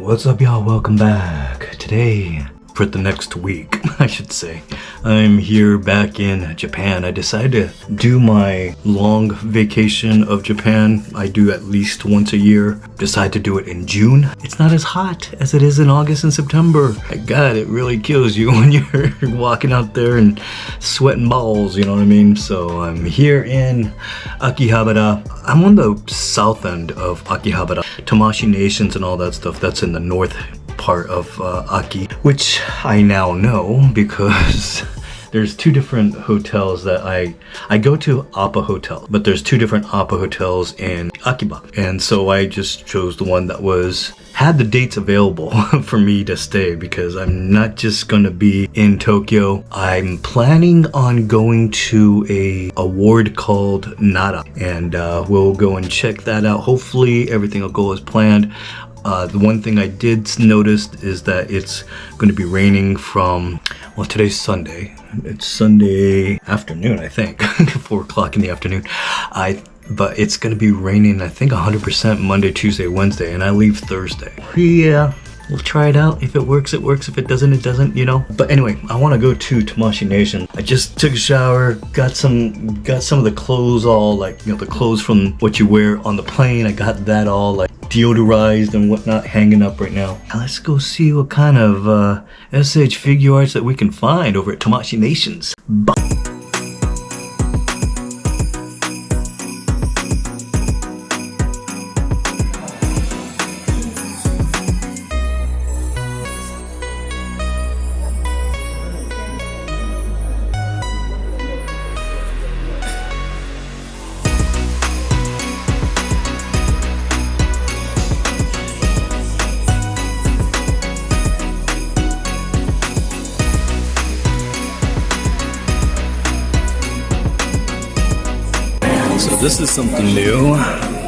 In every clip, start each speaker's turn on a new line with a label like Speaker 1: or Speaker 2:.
Speaker 1: What's up, y'all? Welcome back. Today, for the next week, I should say, I'm here back in Japan. I decided to do my long vacation of Japan. I do at least once a year. Decide to do it in June. It's not as hot as it is in August and September. My God, it really kills you when you're walking out there and sweating balls, you know what I mean? So I'm here in Akihabara. I'm on the south end of Akihabara. Tamashii Nations and all that stuff, that's in the north part of Aki, which I now know because there's two different hotels that I go to Appa Hotel, but there's two different Appa hotels in Akiba, and so I just chose the one that had the dates available for me to stay because I'm not just gonna be in Tokyo. I'm planning on going to a award called Nara, and we'll go and check that out. Hopefully everything will go as planned. The one thing I did notice is that it's going to be raining from, well, today's Sunday. It's Sunday afternoon, I think, 4 o'clock in the afternoon. But it's going to be raining, I think, 100% Monday, Tuesday, Wednesday, and I leave Thursday. Yeah, we'll try it out. If it works, it works. If it doesn't, it doesn't, you know. But anyway, I want to go to Tamashii Nation. I just took a shower, got some of the clothes all, like, you know, the clothes from what you wear on the plane. I got that all, like, deodorized and whatnot hanging up right now. Now let's go see what kind of SH figure arts that we can find over at Tamashii Nations. Bye. So this is something new.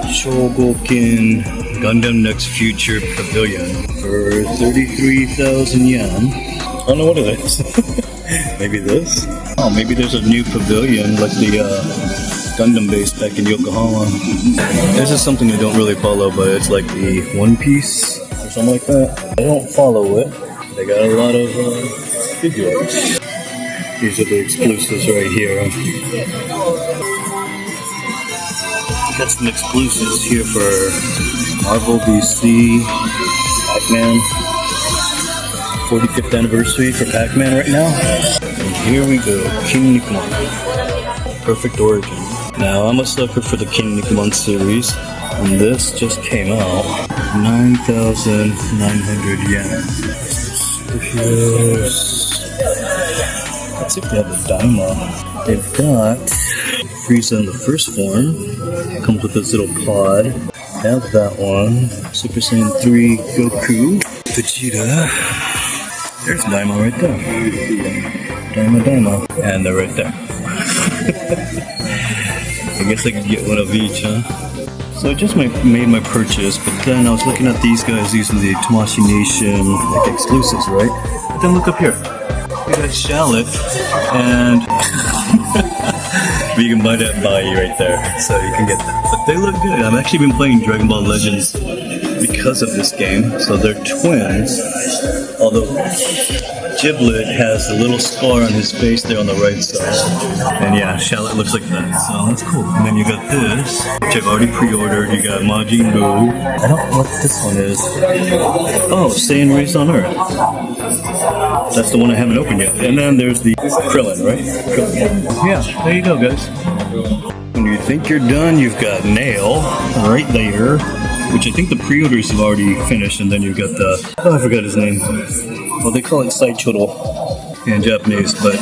Speaker 1: Shogoken Gundam Next Future Pavilion for 33,000 yen. I don't know what it is. Maybe this? Oh, maybe there's a new pavilion like the Gundam base back in Yokohama. This is something I don't really follow, but it's like the One Piece or something like that. I don't follow it. They got a lot of figures. These are the exclusives right here. Got some exclusives here for Marvel, DC, Pac-Man. 45th anniversary for Pac-Man right now. And here we go, King Nikamon. Perfect Origin. Now I'm a sucker for the King Nikamon series, and this just came out. 9,900 yen. Let's see if they have the Daima. They've got Frieza in the first form. Comes with this little pod. Have that one. Super Saiyan 3 Goku. Vegeta. There's Daima right there. Daima. And they're right there. I guess I could get one of each, huh? So I just made my purchase, but then I was looking at these guys. These are the Tamashii Nation like exclusives, right? But then look up here. We got Shallot and you can buy that Bai right there, so you can get that. But they look good. I've actually been playing Dragon Ball Legends because of this game. So they're twins, although Giblet has a little scar on his face there on the right side. And yeah, Shallot looks like that, so that's cool. And then you got this, which I've already pre-ordered. You got Majin Buu. I don't know what this one is. Oh, Saiyan Race on Earth. That's the one I haven't opened yet. And then there's the Krillin, right? Krillin. Yeah, there you go, guys. When you think you're done, you've got Nail right there, which I think the pre-orders have already finished. And then you've got the, oh, I forgot his name. Well, they call it Saichoro in Japanese, but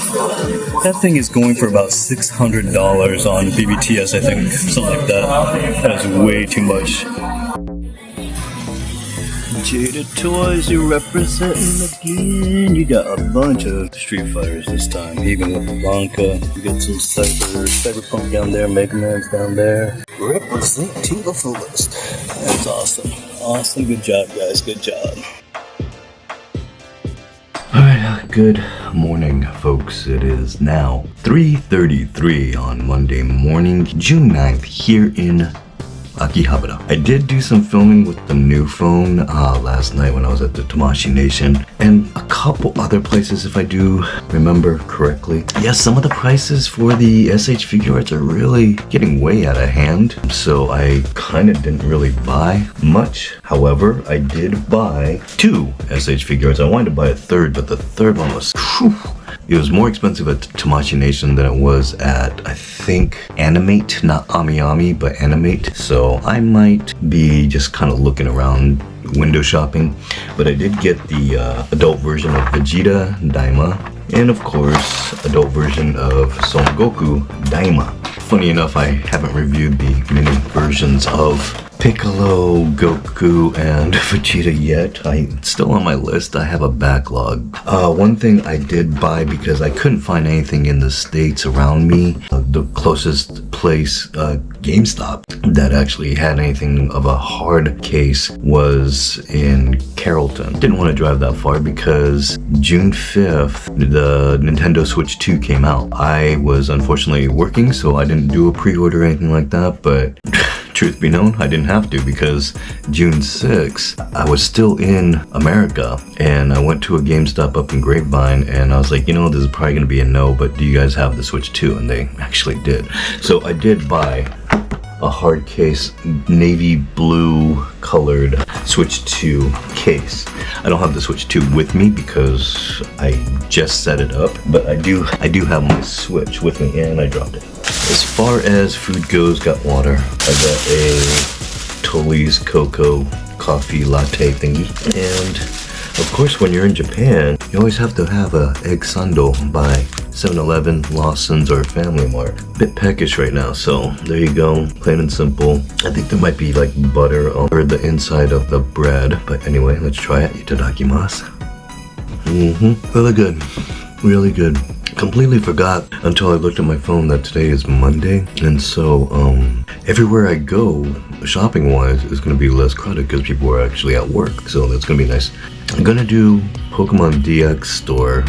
Speaker 1: that thing is going for about $600 on BBTS, I think, something like that. That is way too much. Jada Toys, you're representing again. You got a bunch of Street Fighters this time, even with Blanca. You got some Cyberpunk down there, Mega Man's down there. Represent to the fullest. That's awesome. Awesome, good job, guys, good job. Alright, good morning, folks. It is now 3:33 on Monday morning, June 9th, here in Akihabara. I did do some filming with the new phone last night when I was at the Tamashii Nation, and a couple other places if I do remember correctly. Yes, some of the prices for the SH figure arts are really getting way out of hand, so I kind of didn't really buy much. However, I did buy 2 SH figure arts. I wanted to buy a third, but the third one was, whew, it was more expensive at Tamashii Nation than it was at, I think, Animate, not Ami, but Animate. So I might be just kind of looking around, window shopping. But I did get the adult version of Vegeta Daima, and of course, adult version of Son Goku Daima. Funny enough, I haven't reviewed the mini versions of Piccolo, Goku, and Vegeta yet. It's still on my list. I have a backlog. One thing I did buy because I couldn't find anything in the States around me. The closest place, GameStop, that actually had anything of a hard case was in Carrollton. Didn't want to drive that far because June 5th, the Nintendo Switch 2 came out. I was unfortunately working, so I didn't do a pre-order or anything like that, but truth be known, I didn't have to because June 6th, I was still in America and I went to a GameStop up in Grapevine and I was like, you know, this is probably going to be a no, but do you guys have the Switch 2? And they actually did. So I did buy a hard case navy blue colored Switch 2 case. I don't have the Switch 2 with me because I just set it up, but I do have my Switch with me and I dropped it. As far as food goes, got water. I got a Tully's Cocoa coffee latte thingy. And of course, when you're in Japan, you always have to have a egg sando by 7-Eleven, Lawson's, or Family Mart. Bit peckish right now, so there you go, plain and simple. I think there might be like butter on the inside of the bread, but anyway, let's try it. Itadakimasu. Really good, really good. Completely forgot until I looked at my phone that today is Monday, and so everywhere I go shopping wise is going to be less crowded because people are actually at work, so that's going to be nice. I'm going to do Pokemon DX store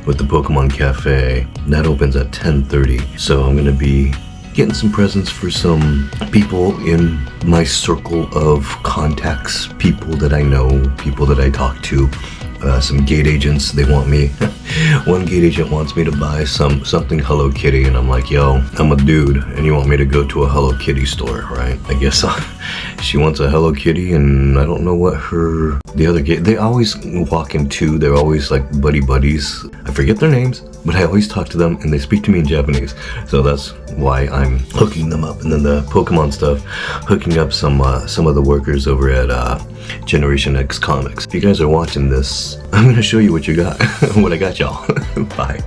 Speaker 1: with the Pokemon Cafe. That opens at 10:30, so I'm going to be getting some presents for some people in my circle of contacts, people that I know, people that I talk to. Some gate agents, they want me. One gate agent wants me to buy something Hello Kitty, and I'm like, yo, I'm a dude, and you want me to go to a Hello Kitty store, right? I guess she wants a Hello Kitty, and I don't know what the other gate, they always walk in two, they're always like buddies. I forget their names, but I always talk to them, and they speak to me in Japanese, so that's why I'm hooking them up. And then the Pokemon stuff, hooking up some of the workers over at Generation X Comics. If you guys are watching this, I'm gonna show you what you got, what I got y'all. Bye.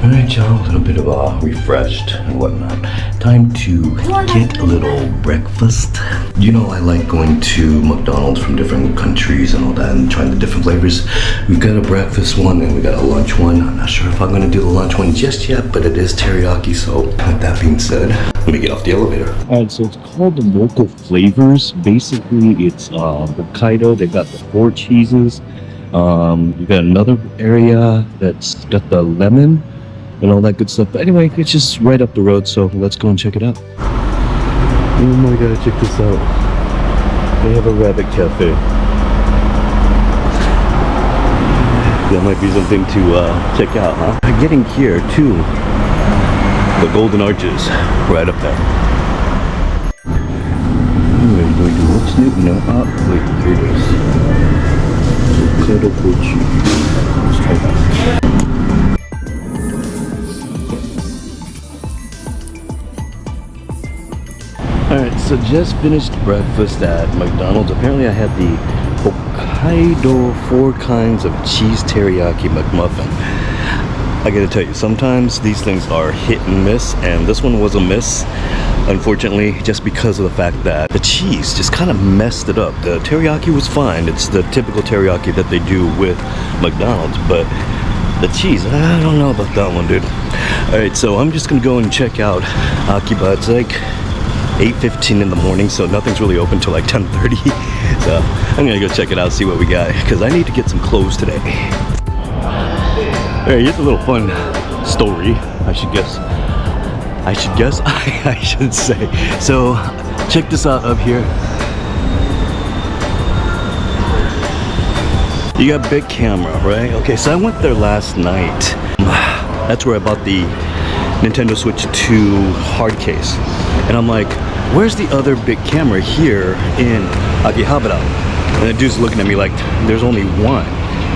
Speaker 1: Alright y'all, a little bit of refreshed and whatnot. Time to get a little breakfast. You know I like going to McDonald's from different countries and all that and trying the different flavors. We've got a breakfast one and we got a lunch one. I'm not sure if I'm gonna do the lunch one just yet, but it is teriyaki, so with that being said, let me get off the elevator.
Speaker 2: Alright, so it's called the local flavors. Basically, it's Hokkaido. They've got the 4 cheeses. You got another area that's got the lemon and all that good stuff. But anyway, it's just right up the road, so let's go and check it out. Oh my god, check this out. They have a rabbit cafe. That might be something to check out, huh? Getting here to the Golden Arches, right up there. Anyway, going to what's new? No, wait, here it is. Hokkaido Kochi. Let's try that. Alright, so just finished breakfast at McDonald's. Apparently I had the Hokkaido 4 kinds of cheese teriyaki McMuffin. I gotta tell you, sometimes these things are hit and miss, and this one was a miss, unfortunately, just because of the fact that the cheese just kind of messed it up. The teriyaki was fine. It's the typical teriyaki that they do with McDonald's, but the cheese, I don't know about that one, dude. Alright, so I'm just gonna go and check out Akihabara. It's like 8:15 in the morning, so nothing's really open till like 10:30. So I'm gonna go check it out, see what we got, because I need to get some clothes today. Alright, here's a little fun story, I should say. So Check this out up here. You got big camera, right? Okay, so I went there last night. That's where I bought the Nintendo Switch 2 hard case. And I'm like, where's the other big camera here in Akihabara? And the dude's looking at me like, there's only one.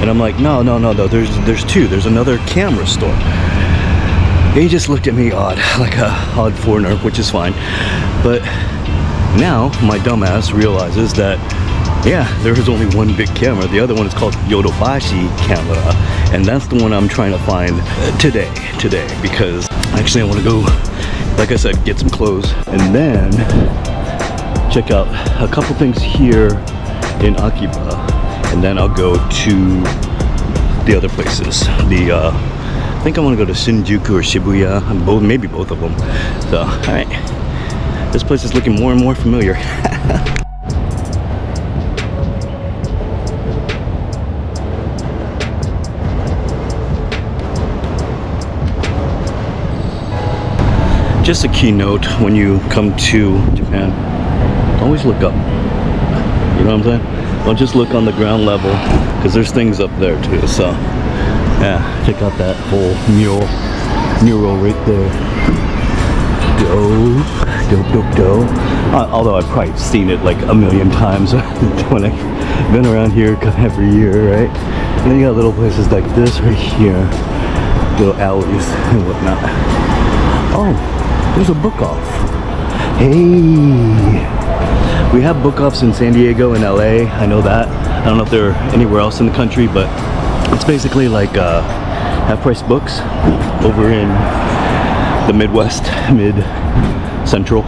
Speaker 2: And I'm like, no, there's two. There's another camera store. And he just looked at me odd, like a odd foreigner, which is fine. But now my dumbass realizes that, yeah, there is only one big camera. The other one is called Yodobashi camera, and that's the one I'm trying to find today, because actually I want to go, like I said, get some clothes and then check out a couple things here in Akiba, and then I'll go to the other places. I think I want to go to Shinjuku or Shibuya, maybe both of them. So, all right, this place is looking more and more familiar. Just a keynote when you come to Japan, always look up. You know what I'm saying? Don't just look on the ground level, because there's things up there too. So yeah, check out that whole mural right there. Dope. Although I've probably seen it like a million times when I've been around here every year, right? And then you got little places like this right here, little alleys and whatnot. Oh, there's a book off. Hey, we have book offs in San Diego and LA. I know that. I don't know if they're anywhere else in the country, but it's basically like half-price books over in the Midwest, mid-central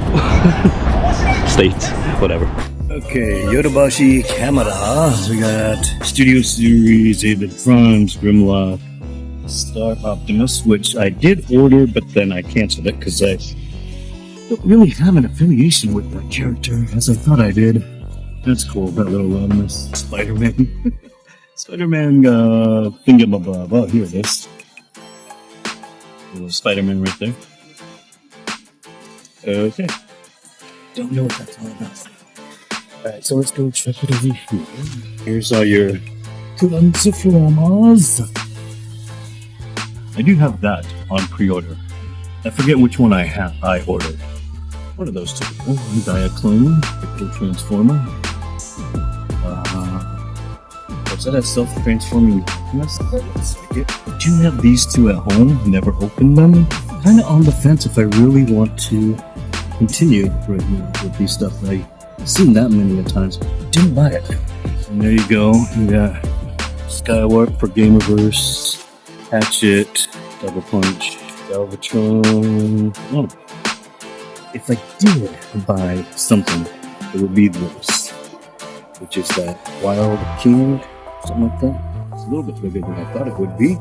Speaker 2: states, whatever. Okay, Yodobashi camera. We got Studio Series, Avid Primes, Grimlock, Star Optimus, which I did order, but then I canceled it because I don't really have an affiliation with that character as I thought I did. That's cool, that little Rodimus. Spider-Man. Spider-Man thingamabob. Oh, here it is. Little Spider-Man right there. Okay. Don't know what that's all about. Alright, so let's go check it over here. Here's all your Transformers. I do have that on pre-order. I forget which one I ordered. What are those two? Oh, Diaclone, the Transformer. Was that a self-transforming Optimus? Looks like it. I do have these two at home. Never opened them. Kind of on the fence if I really want to continue right now with these stuff. I've seen that many times. Didn't buy it. And there you go. You got Skywarp for Gamerverse, Hatchet, Double Punch, Galvatron. Oh. If I did buy something, it would be this, which is that Wild King, something like that. It's a little bit bigger than I thought it would be.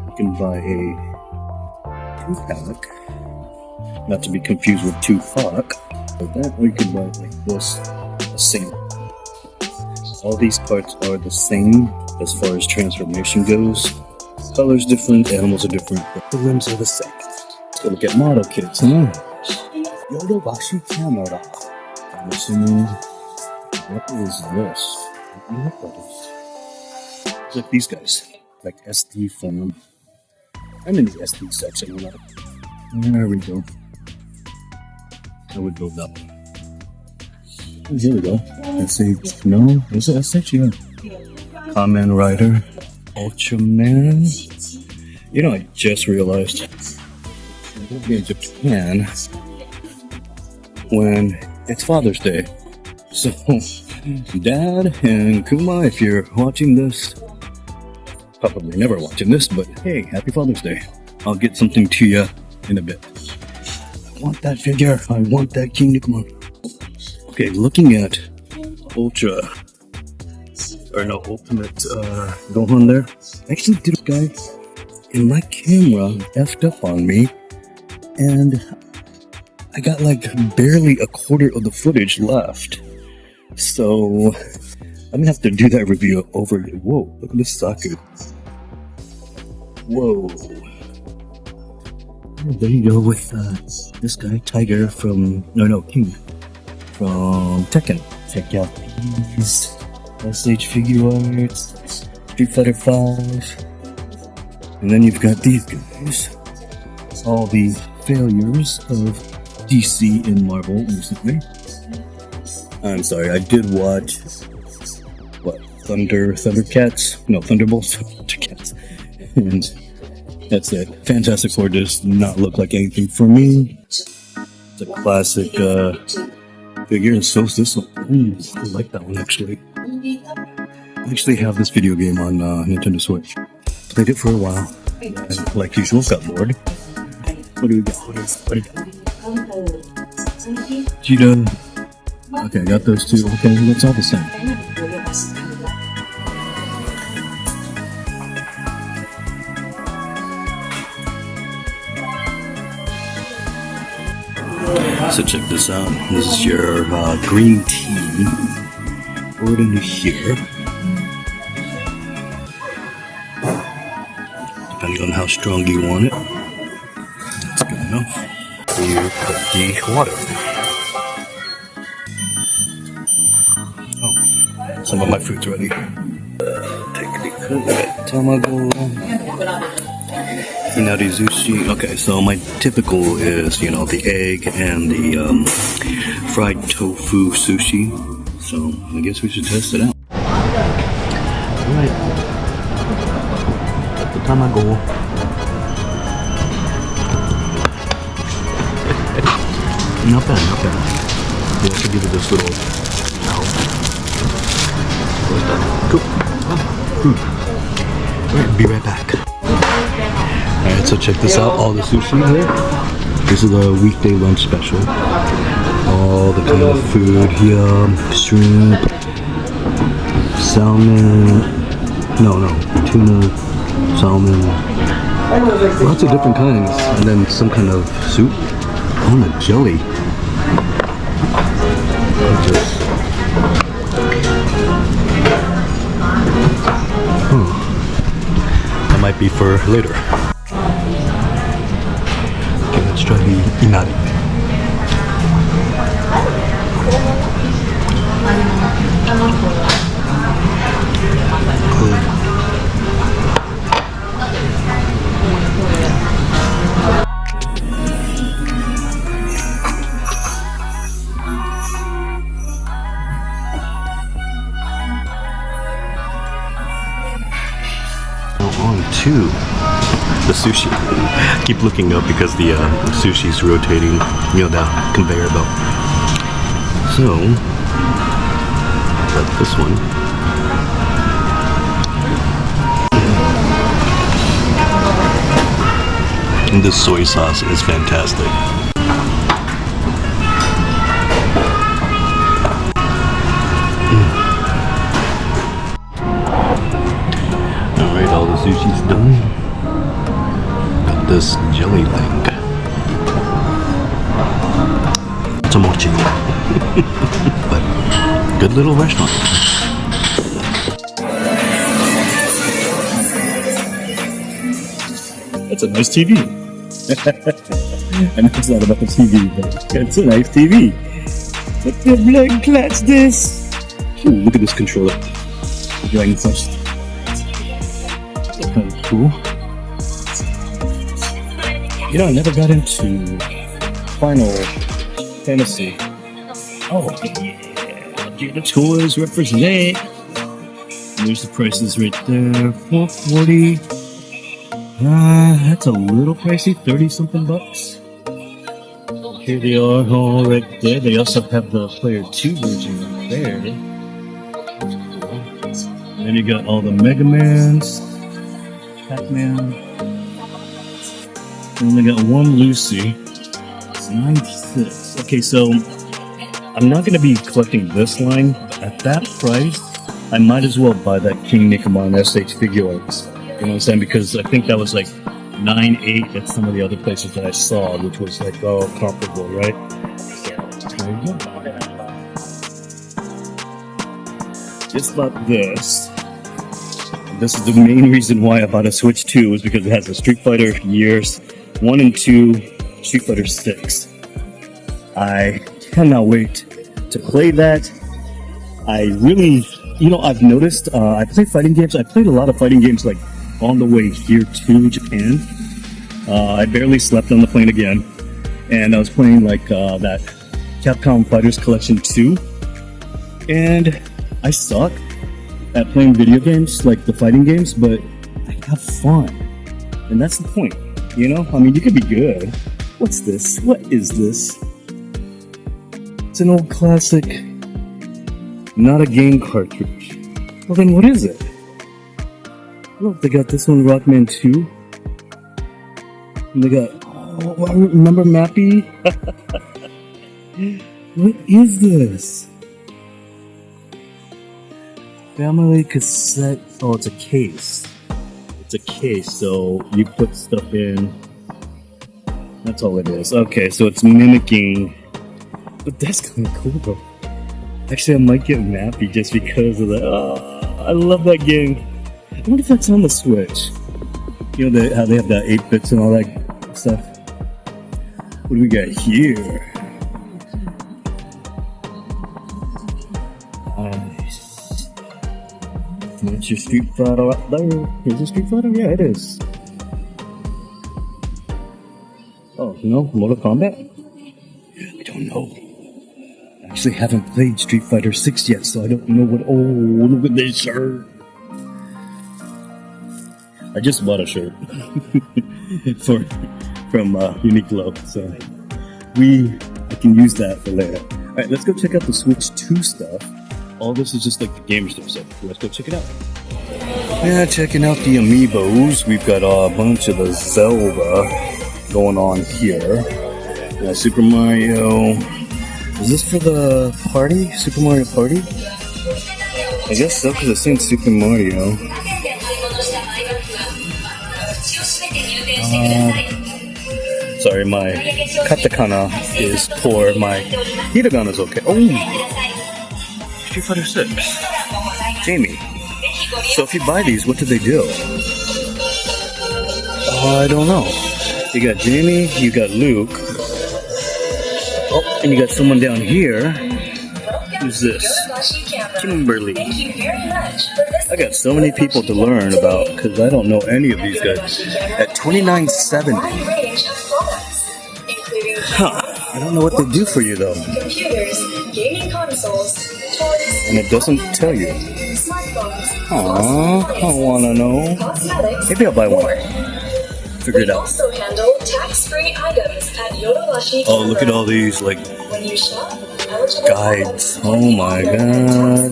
Speaker 2: You can buy a 2-pack, not to be confused with Tupac, but that, or you can buy it like this, a single. All these parts are the same as far as transformation goes. Colors different, animals are different, but the limbs are the same. Let's go look at model kits, huh? Yodobashi camera. I'm assuming, what is this? It's like these guys, like SD form. I'm in the SD section. There we go. I would build up. Oh, here we go. SH, no, is it SH? Yeah. Kamen Rider, Ultraman. You know, I just realized we'll be in Japan when it's Father's Day. So, Dad and Kuma, if you're watching this, probably never watching this, but hey, happy Father's Day. I'll get something to you in a bit. I want that figure. I want that King Nikuma. Okay, looking at Ultimate Gohan there. I actually did a guy, and my camera effed up on me, and I got like barely a quarter of the footage left. So I'm gonna have to do that review over. Whoa, look at this socket. Whoa. there you go with this guy, Tiger from King from Tekken. Check out these SH figure arts, Street Fighter 5, and then you've got these guys. All the failures of DC and Marvel recently. I'm sorry, I did watch Thundercats? No, Thunderbolts, Thundercats. And that's it. Fantastic Four does not look like anything for me. It's a classic figure, and so is this one. I like that one actually. I actually have this video game on Nintendo Switch. Played it for a while, and like usual, got bored. What do we got? Gyudon. Okay, I got those two. Okay, that's all the same. So check this out. This is your green tea. Pour it into here. Depending on how strong you want it. That's good enough. You put the water. Oh, some of my food's ready. Take the tamago. Inari sushi. Okay, so my typical is, the egg and the fried tofu sushi. So I guess we should test it out. Alright. Got the tamago. Not bad, not bad. We have to give it this little cool. Food. Alright, be right back. Alright, so check this out. All the sushi here. This is a weekday lunch special. All the kind of food here. Shrimp. Salmon. No. Tuna. Salmon. Lots of different kinds. And then some kind of soup. Oh, the jelly. That might be for later. Okay, let's try the inari. On to the sushi. Keep looking up because the sushi's rotating, that conveyor belt. So, got this one. And this soy sauce is fantastic. All the sushi's done. Got this jelly thing. It's a mochi. But good little restaurant. That's a nice TV. I know it's not about the TV, but it's a nice TV. What the blood clot's this? Ooh, look at this controller. Dragon Quest. Kind of cool. I never got into Final Fantasy. Oh yeah, the toys represent. There's the prices right there. $4.40. That's a little pricey. 30-something bucks. Here they are, all right there. They also have the Player 2 version right there. And then you got all the Mega Mans. Pac-Man. And they got one Lucy. 96. Okay, so I'm not going to be collecting this line. At that price, I might as well buy that King Nikamon SH figure arts. You know what I'm saying? Because I think that was like $9.8 at some of the other places that I saw, which was like comparable, right? So there you go. Just bought this. This is the main reason why I bought a Switch 2 is because it has a Street Fighter years
Speaker 1: 1 and 2 Street Fighter 6. I cannot wait to play that. I really, I've noticed, I play fighting games. I played a lot of fighting games like on the way here to Japan. I barely slept on the plane again. And I was playing like that Capcom Fighters Collection 2. And I suck at playing video games, like the fighting games, but I have fun. And that's the point, I mean, you could be good. What's this? What is this? It's an old classic, not a game cartridge. Well, then what is it? Look, they got this one, Rockman 2. And they got, I remember Mappy? What is this? Family cassette. Oh, it's a case. It's a case, so you put stuff in. That's all it is. Okay, so it's mimicking. But that's kind of cool, bro. Actually, I might get Mappy just because of that. Oh, I love that game. I wonder if that's on the Switch. How they have that 8-bits and all that stuff. What do we got here? Nice. That's your Street Fighter up there. Is it Street Fighter? Yeah, it is. Oh, Mortal Kombat? I don't know. I actually haven't played Street Fighter 6 yet, so I don't know what. Oh, look at this shirt. I just bought a shirt from Uniqlo, so I can use that for later. All right, let's go check out the Switch 2 stuff. All this is just like the gamer stuff, so let's go check it out. Yeah, checking out the amiibos. We've got a bunch of the Zelda going on here. Yeah, Super Mario. Is this for the party? Super Mario Party? I guess so, because it's saying Super Mario. Sorry, my katakana is poor. My hiragana is okay. Oh! Street Fighter 6. Jamie. So if you buy these, what do they do? I don't know. You got Jamie, you got Luke. Oh, and you got someone down here. Who's this? Kimberly. I got so many people to learn about because I don't know any of these guys. At $29.70. Huh. I don't know what they do for you though. And it doesn't tell you. Aww, I wanna know. Maybe I'll buy one. Figure it out. Oh, look at all these like guides. Oh my god.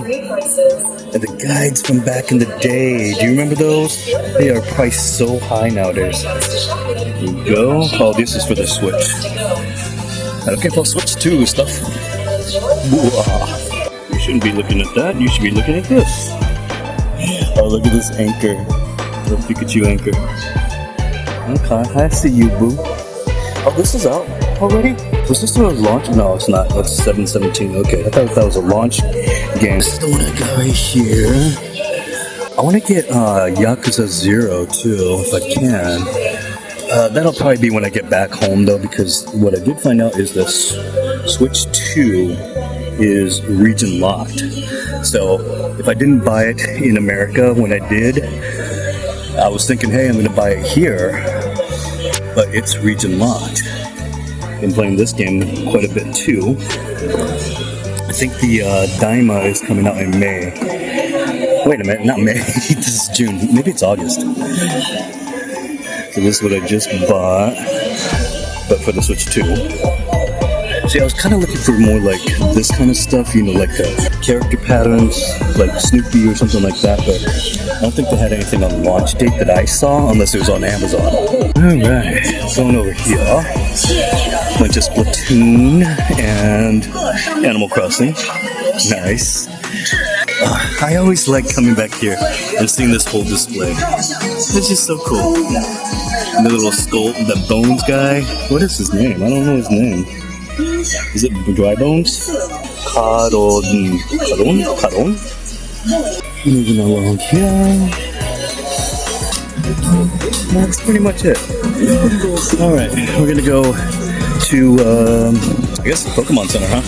Speaker 1: And the guides from back in the day. Do you remember those? They are priced so high nowadays. There you go. Oh, this is for the Switch. Okay, for Switch 2 stuff. You shouldn't be looking at that. You should be looking at this. Oh, look at this anchor. The Pikachu anchor. Okay, I see you, boo. Oh, this is out already? Was this a launch? No, it's not. That's 7/17. Okay, I thought that was a launch game. This is the one I got right here. I want to get Yakuza 0 too, if I can. That'll probably be when I get back home though, because what I did find out is this Switch 2 is region locked. So if I didn't buy it in America when I did, I was thinking, hey, I'm going to buy it here, but it's region locked. Been playing this game quite a bit too. I think the Daima is coming out in May. Wait a minute, not May. This is June. Maybe it's August. So this is what I just bought, but for the Switch 2. See, I was kind of looking for more like this kind of stuff, like character patterns, like Snoopy or something like that, but I don't think they had anything on launch date that I saw, unless it was on Amazon. Alright, going over here. Bunch of Splatoon and Animal Crossing. Nice. I always like coming back here and seeing this whole display. It's just so cool. And the little skull, the Bones guy. What is his name? I don't know his name. Is it Dry Bones? Caron? Moving along here.
Speaker 2: that's pretty much it. Alright, we're gonna go to, I guess, Pokemon Center, huh?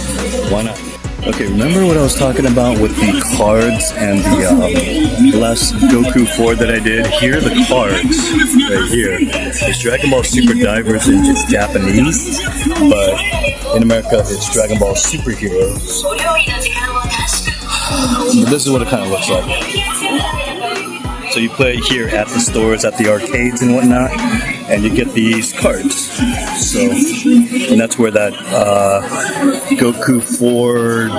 Speaker 2: Why not? Okay, remember what I was talking about with the cards and the last Goku 4 that I did? Here are the cards, right here. It's Dragon Ball Super Divers in just Japanese, but in America it's Dragon Ball Superheroes. This is what it kind of looks like. So you play here at the stores, at the arcades and whatnot, and you get these cards. So, and that's where that Goku 4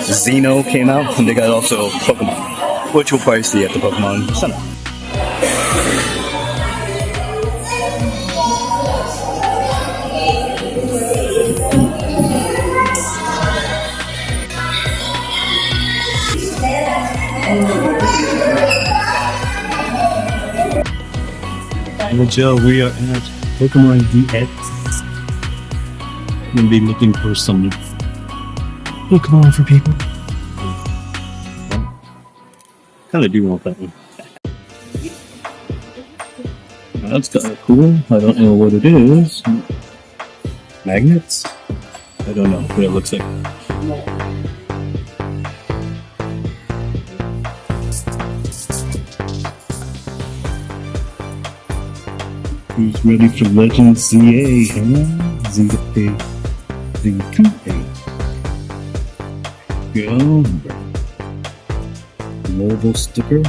Speaker 2: Xeno came out, and they got also Pokemon, which we'll probably see at the Pokemon Center.
Speaker 1: Hello Joe, we are at Pokemon DX. I'm gonna be looking for some Pokemon for people. Kinda do want that one. That's kinda cool. I don't know what it is. Magnets? I don't know what it looks like. Who's ready for Legend ZA, huh? ZA. Go. Mobile sticker.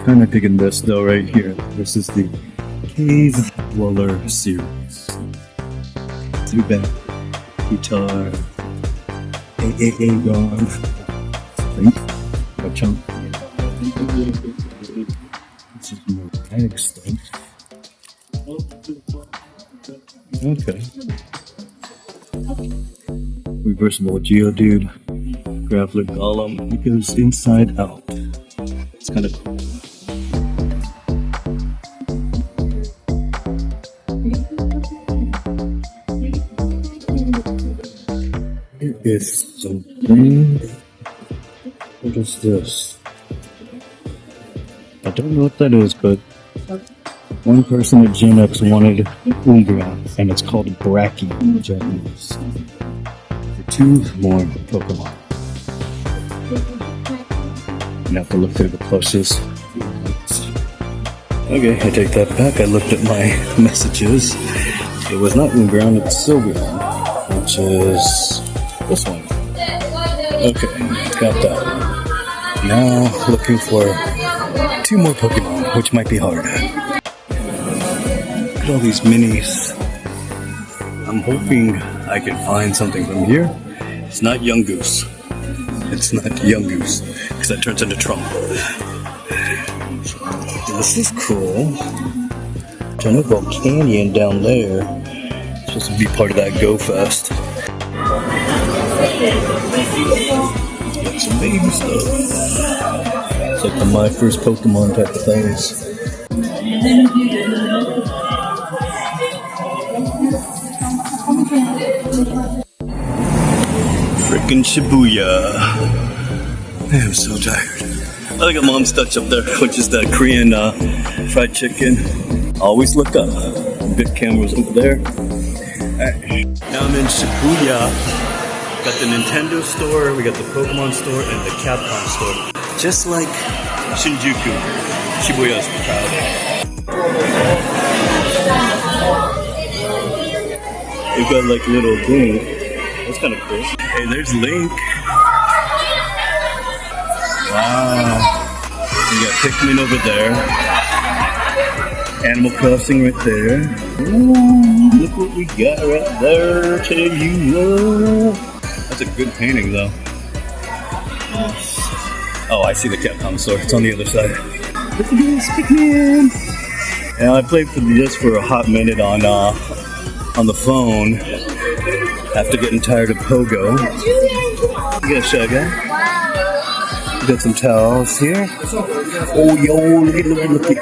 Speaker 1: Kind of digging this though right here. This is the Cave Dweller series. Too bad. Guitar. AAA gone. Think. A chunk. This is more tag stuff. Okay. Reversible Geodude. Grappler Golem. It goes inside out. It's kind of cool. Is something. What is this? I don't know what that is, but one person at Gen X wanted Umbra, and it's called Braki in Japanese. For 2 more Pokemon. You have to look through the plushes. Okay, I take that back. I looked at my messages. It was not Umbreon, it's Sylveon, which is this one. Okay, got that. Now looking for 2 more Pokemon, which might be hard. Look at all these minis. I'm hoping I can find something from here. It's not Young Goose. It's not Young Goose, because that turns into Trump. This is cool. Jungle Canyon down there. It's supposed to be part of that Go Fest. Got some baby stuff. It's like the My First Pokemon type of things. Frickin' Shibuya. I'm so tired. I got Mom's Dutch up there, which is the Korean fried chicken. Always look up. Big cameras over there. Right. Now I'm in Shibuya. Got the Nintendo store, we got the Pokemon store, and the Capcom store. Just like Shinjuku. Shibuya's proud. We've got like little boom. That's kind of cool. Hey, there's Link. Wow. We got Pikmin over there. Animal Crossing right there. Ooh, look what we got right there. Tell you what. That's a good painting though. Oh, I see the Capcom store. It's on the other side. Look at this, Pikmin. And I played this for a hot minute on the phone. After getting tired of Pogo. You got Shaggy.
Speaker 2: Got some towels here. Oh, yo, look at.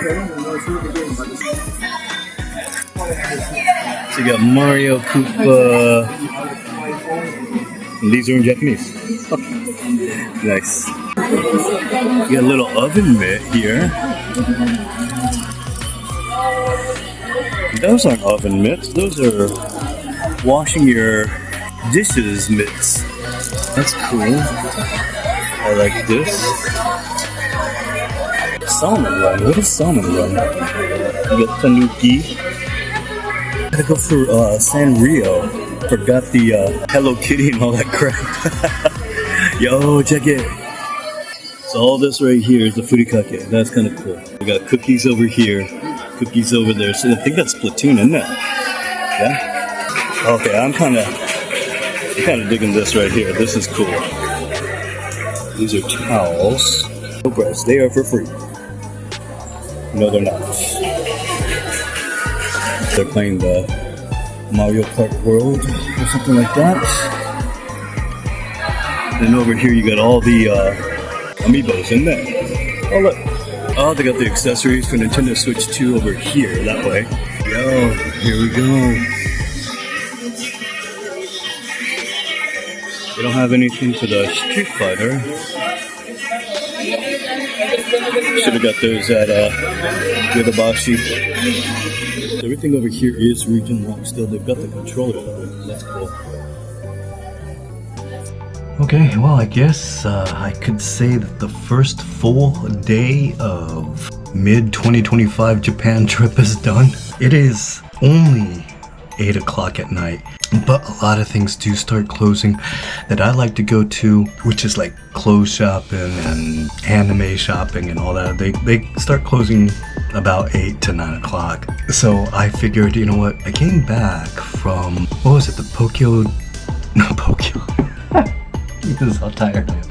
Speaker 2: So you got Mario, Koopa. And these are in Japanese. Nice. You got a little oven mitt here. Those aren't oven mitts. Those are washing your dishes mitts. That's cool. I like this. Salmon run. What is salmon run? You got tanuki. Gotta go for Sanrio. Forgot the Hello Kitty and all that crap. Yo, check it. So all this right here is the furikake. That's kind of cool. We got cookies over here, cookies over there. So I think that's Splatoon, isn't it? Yeah. Okay, I'm kind of digging this right here. This is cool. These are towels. No price. They are for free. No, they're not. They're playing the Mario Kart World or something like that. And over here you got all the amiibos in there. Oh look. Oh, they got the accessories for Nintendo Switch 2 over here, that way. Yo, here we go. They don't have anything for the Street Fighter. Should have got those at Yodobashi. Everything over here is region locked still. They've got the controller. That's cool. Okay, well, I guess I could say that the first full day of mid-2025 Japan trip is done. It is only 8 o'clock at night, but a lot of things do start closing that I like to go to, which is like clothes shopping and anime shopping and all that. They start closing about 8 to 9 o'clock. So I figured, you know what, I came back from, what was it, This is how tired I am.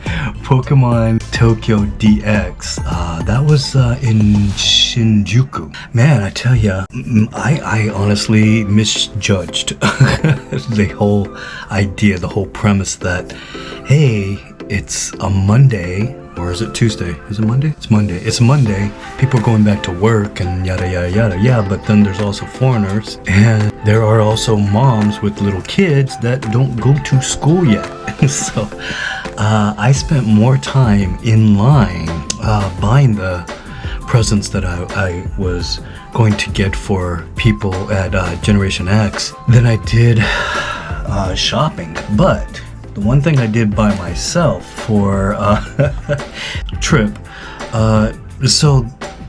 Speaker 2: Pokemon Tokyo DX. That was in Shinjuku. Man, I tell ya, I honestly misjudged the whole idea, the whole premise that, hey, it's a Monday, or is it Tuesday? Is it Monday? It's Monday. It's Monday. People are going back to work and yada yada yada. Yeah, but then there's also foreigners, and there are also moms with little kids that don't go to school yet. So I spent more time in line buying the presents that I was going to get for people at Generation X than I did shopping. But the one thing I did by myself for trip, so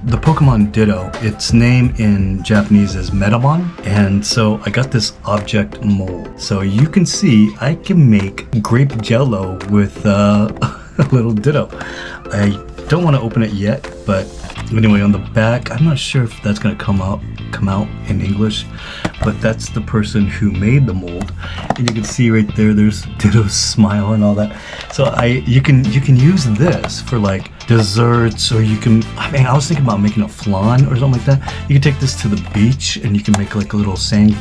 Speaker 2: the Pokemon Ditto, its name in Japanese is Metamon, and so I got this object mold. So you can see I can make grape jello with a little Ditto. I don't want to open it yet, but anyway, on the back, I'm not sure if that's gonna come out in English, but that's the person who made the mold, and you can see right there, there's Ditto's smile and all that. So you can use this for like desserts, or you can, I was thinking about making a flan or something like that. You can take this to the beach and you can make like a little sand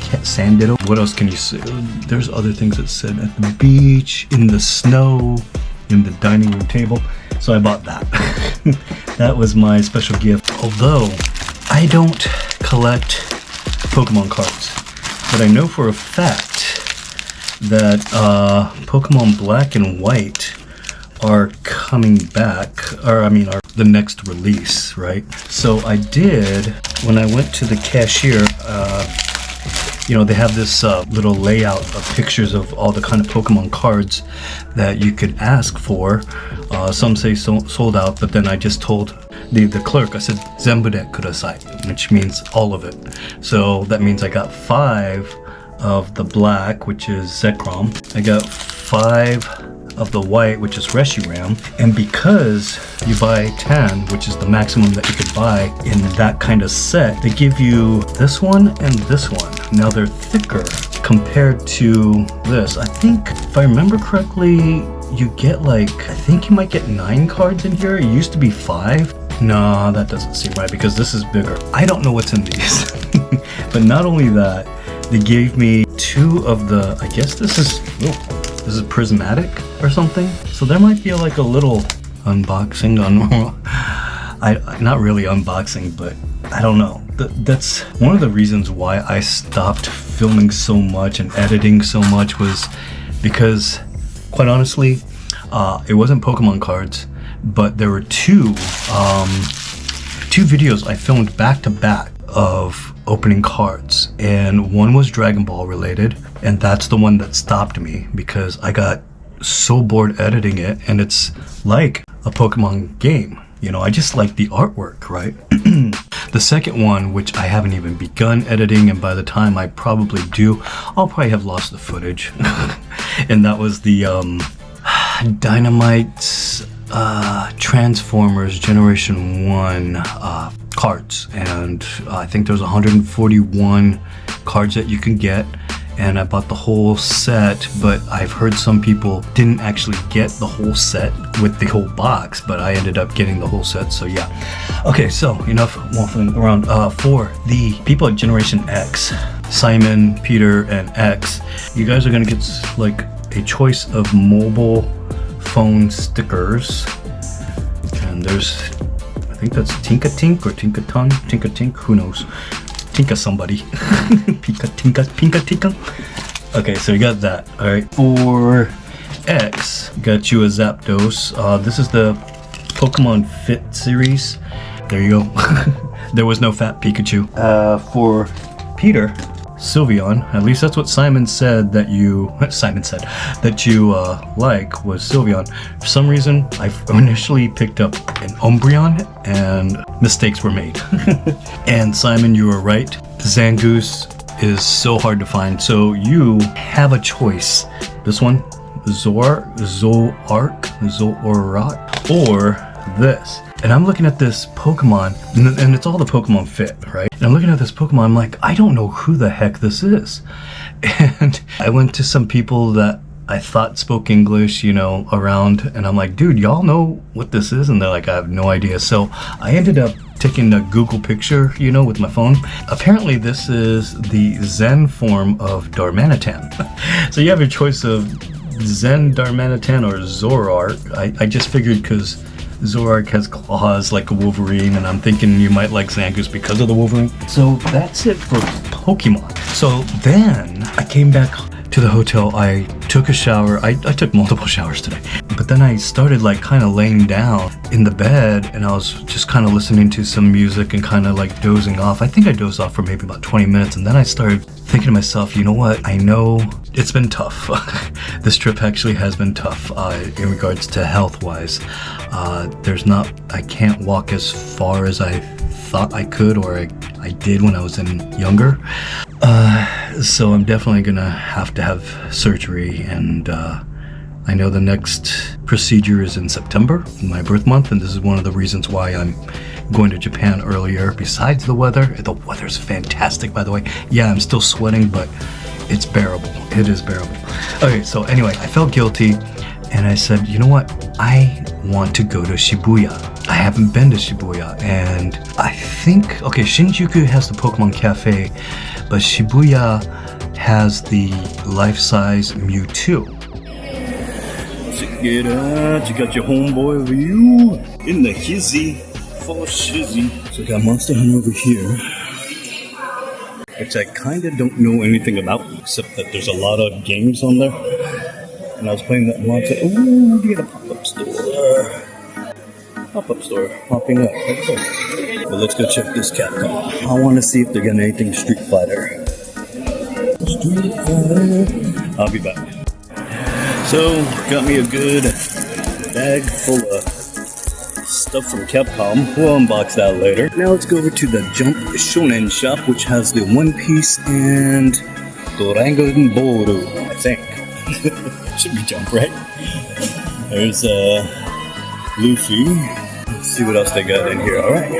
Speaker 2: Ditto. What else can you say? There's other things that said at the beach, in the snow, in the dining room table. So I bought that. That was my special gift. Although I don't collect Pokemon cards, but I know for a fact that Pokemon Black and White are coming back, or are the next release, right? So I did, when I went to the cashier, they have this little layout of pictures of all the kind of Pokemon cards that you could ask for. Some say sold out, but then I just told the clerk, I said, Zenbu de kudasai, which means all of it. So that means I got 5 of the black, which is Zekrom. I got 5 of the white, which is Reshiram, and because you buy 10, which is the maximum that you could buy in that kind of set, they give you this one and this one. Now they're thicker compared to this. I think, if I remember correctly, you get I think you might get 9 cards in here. It used to be 5. No, that doesn't seem right because this is bigger. I don't know what's in these. But not only that, they gave me 2 of the, I guess this is prismatic or something. So there might be like a little
Speaker 1: unboxing on. Not really unboxing, but I don't know. That's one of the reasons why I stopped filming so much and editing so much, was because, quite honestly, it wasn't Pokemon cards, but there were two videos I filmed back to back of opening cards, and one was Dragon Ball related, and that's the one that stopped me because I got so bored editing it, and it's like a Pokemon game. You know, I just like the artwork, right? The second one, which I haven't even begun editing, and by the time I probably do, I'll probably have lost the footage. And that was the Dynamite Transformers Generation 1 cards. And I think there's 141 cards that you can get. And I bought the whole set, but I've heard some people didn't actually get the whole set with the whole box, but I ended up getting the whole set, so yeah. Okay, so enough waffling around. For the people at Generation X, Simon, Peter, and X, you guys are gonna get like a choice of mobile phone stickers. And there's, I think that's Tinka Tink or Tinka Ton, Tinka Tink, who knows? Tinka somebody. Pinka. Okay, so we got that. Alright, for X, got you a Zapdos. This is the Pokemon Fit series. There you go. There was no fat Pikachu. For Peter, Sylveon, at least that's what Simon said that you like, was Sylveon. For some reason, I initially picked up an Umbreon and mistakes were made. And Simon, you were right. Zangoose is so hard to find, so you have a choice. This one, Zoroark, or this. And I'm looking at this Pokemon, and it's all the Pokemon Fit, right? And I'm looking at this Pokemon, I'm like, I don't know who the heck this is. And I went to some people that I thought spoke English, you know, around, and I'm like, dude, y'all know what this is? And they're like, I have no idea. So I ended up taking a Google picture, you know, with my phone. Apparently this is the Zen form of Darmanitan. So you have your choice of Zen Darmanitan or Zoroark. I just figured because Zoroark has claws like a Wolverine, and I'm thinking you might like Zangoose because of the Wolverine. So that's it for Pokemon. So then I came back to the hotel, I took a shower. I took multiple showers today. But then I started like kind of laying down in the bed, and I was just kind of listening to some music and kind of like dozing off. I think I dozed off for maybe about 20 minutes, and then I started thinking to myself, you know what? I know it's been tough. This trip actually has been tough in regards to health-wise. I can't walk as far as I thought I could, or I did when I was younger. So I'm definitely gonna have to have surgery, and I know the next procedure is in September, my birth month, and this is one of the reasons why I'm going to Japan earlier, besides the weather. The weather's fantastic, by the way. Yeah, I'm still sweating, but it's bearable. It is bearable. Okay, so anyway, I felt guilty, and I said, you know what? I want to go to Shibuya. I haven't been to Shibuya, and I think, okay, Shinjuku has the Pokemon Cafe, but Shibuya has the life-size Mewtwo. Check it out, you got your homeboy over you in the hizzy, full shizzy. So I got Monster Hunter over here, which I kind of don't know anything about, except that there's a lot of games on there. And I was playing that Monster. Ooh, we get a pop-up store. Pop-up store popping up. Okay. Well, let's go check this Capcom. I want to see if they're getting anything Street Fighter. Street Fighter. I'll be back. So, got me a good bag full of stuff from Capcom. We'll unbox that later. Now let's go over to the Jump Shonen shop, which has the One Piece and Dragon Ball, I think. Should be Jump, right? There's Luffy. Let's see what else they got in here. Alright.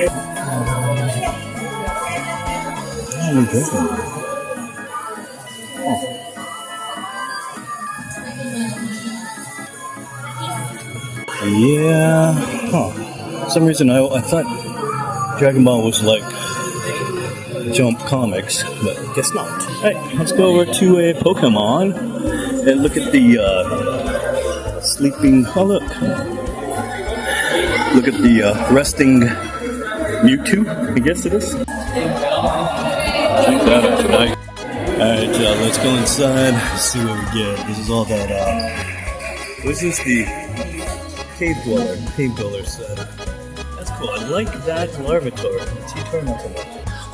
Speaker 1: Yeah. Huh. For some reason I thought Dragon Ball was like Jump Comics, but guess not. Alright, let's go over to a Pokemon and look at the sleeping. Oh look.
Speaker 2: Look at the resting Mewtwo, I guess it is. Check that out tonight. Alright, let's go inside, see what we get. This is all that, what is this, the cave dweller set. That's cool, I like that Larvitar.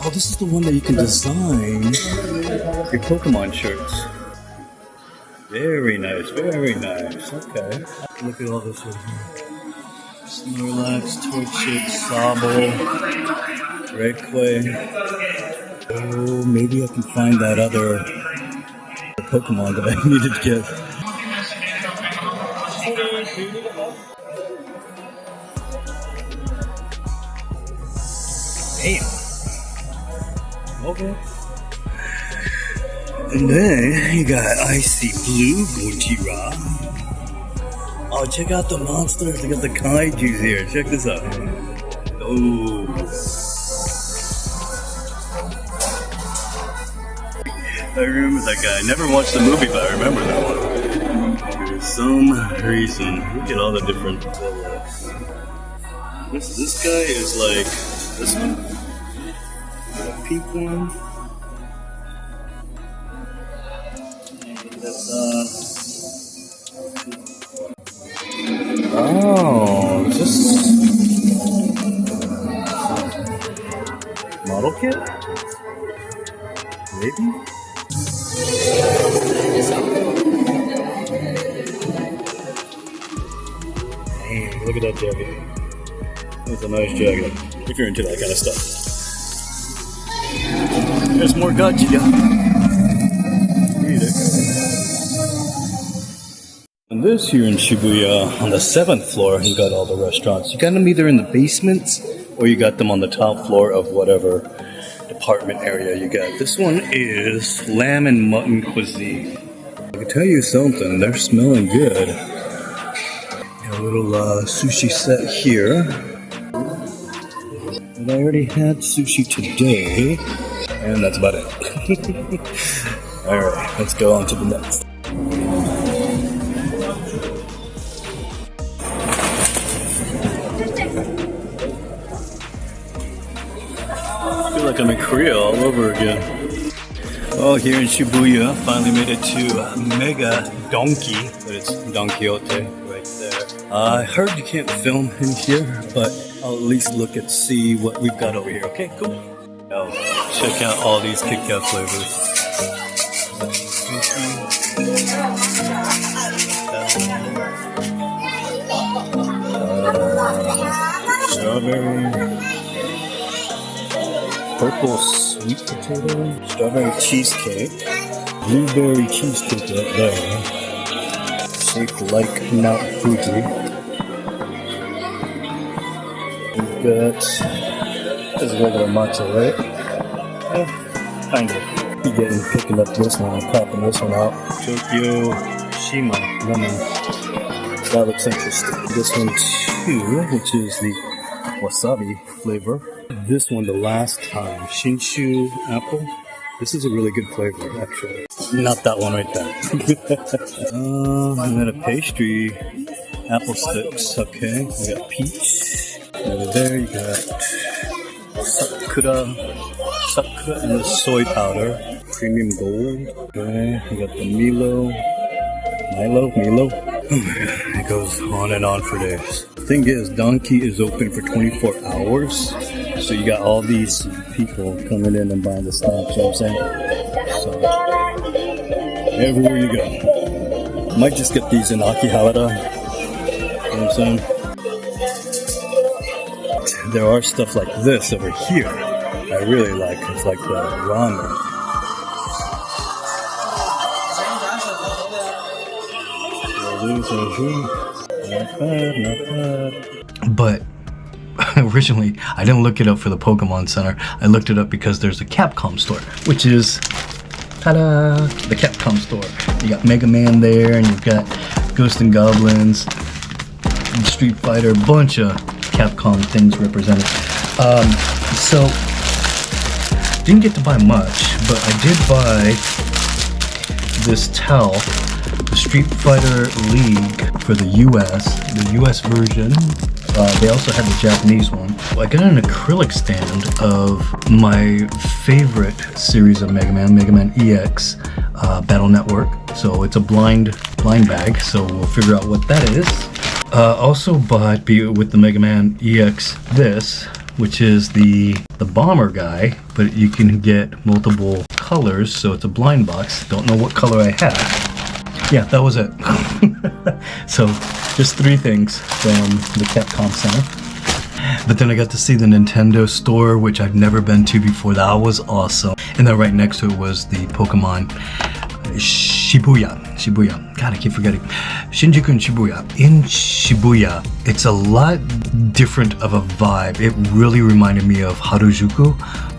Speaker 2: Oh, this is the one that you can design your Pokemon shirts. Very nice, very nice. Okay. Look at all this right here. Snorlax, Torchic, Sobble, Rayquaza. Oh, maybe I can find that other Pokemon that I needed to get. Damn. Okay. And then you got Icy Blue Gojira. Oh, check out the monsters. They got the kaijus here. Check this out. Oh. I remember that guy. I never watched the movie, but I remember that one. For some reason. Look at all the different colors. This guy is like this one. The pink one. That's oh, is this model kit? Maybe? Damn, look at that jacket. That's a nice jacket. If you're into that kind of stuff. There's more gotcha. And this here in Shibuya, on the 7th floor, you got all the restaurants. You got them either in the basement, or you got them on the top floor of whatever department area you got. This one is lamb and mutton cuisine. I can tell you something, they're smelling good. Got a little sushi set here. And I already had sushi today, and that's about it. Alright, let's go on to the next. I feel like I'm in Korea all over again. Oh, here in Shibuya, finally made it to Mega Donkey, but it's Don Quixote right there. I heard you can't film in here, but I'll at least look and see what we've got over here. Okay, cool. Now, check out all these Kit Kat flavors. Strawberry. Purple sweet potato, strawberry cheesecake, blueberry cheesecake right there, shaped like Mount Fuji. We've got, this is regular matcha, right? Yeah, kind of. Picking up this one and popping this one out. Tokyo Shima lemon. That looks interesting. This one too, which is the wasabi flavor. This one, the last time, shinjuku apple. This is a really good flavor, actually. Not that one right there. And then a pastry, apple sticks. Okay, we got peach. Over there, you got sakura and the soy powder, premium gold. Okay, we got the Milo. It goes on and on for days. The thing is, Donkey is open for 24 hours. So you got all these people coming in and buying the stuff, you know what I'm saying? So, everywhere you go. Might just get these in akihabara, you know what I'm saying? There are stuff like this over here I really like. It's like the ramen. Not bad. But originally, I didn't look it up for the Pokemon Center. I looked it up because there's a Capcom store, which is, ta-da, the Capcom store. You got Mega Man there, and you've got Ghosts and Goblins, and Street Fighter, a bunch of Capcom things represented. So, didn't get to buy much, but I did buy this towel, the Street Fighter League for the US version.
Speaker 1: They also had the Japanese one. I got an acrylic stand of my favorite series of Mega Man EX Battle Network. So it's a blind bag, so we'll figure out what that is. Also bought with the Mega Man EX this, which is the bomber guy, but you can get multiple colors, so it's a blind box. Don't know what color I have. Yeah, that was it. So just 3 things from the Capcom Center. But then I got to see the Nintendo store, which I've never been to before. That was awesome. And then right next to it was the Pokemon Shibuya. God, I keep forgetting. Shinjuku and Shibuya. In Shibuya, it's a lot different of a vibe. It really reminded me of Harajuku,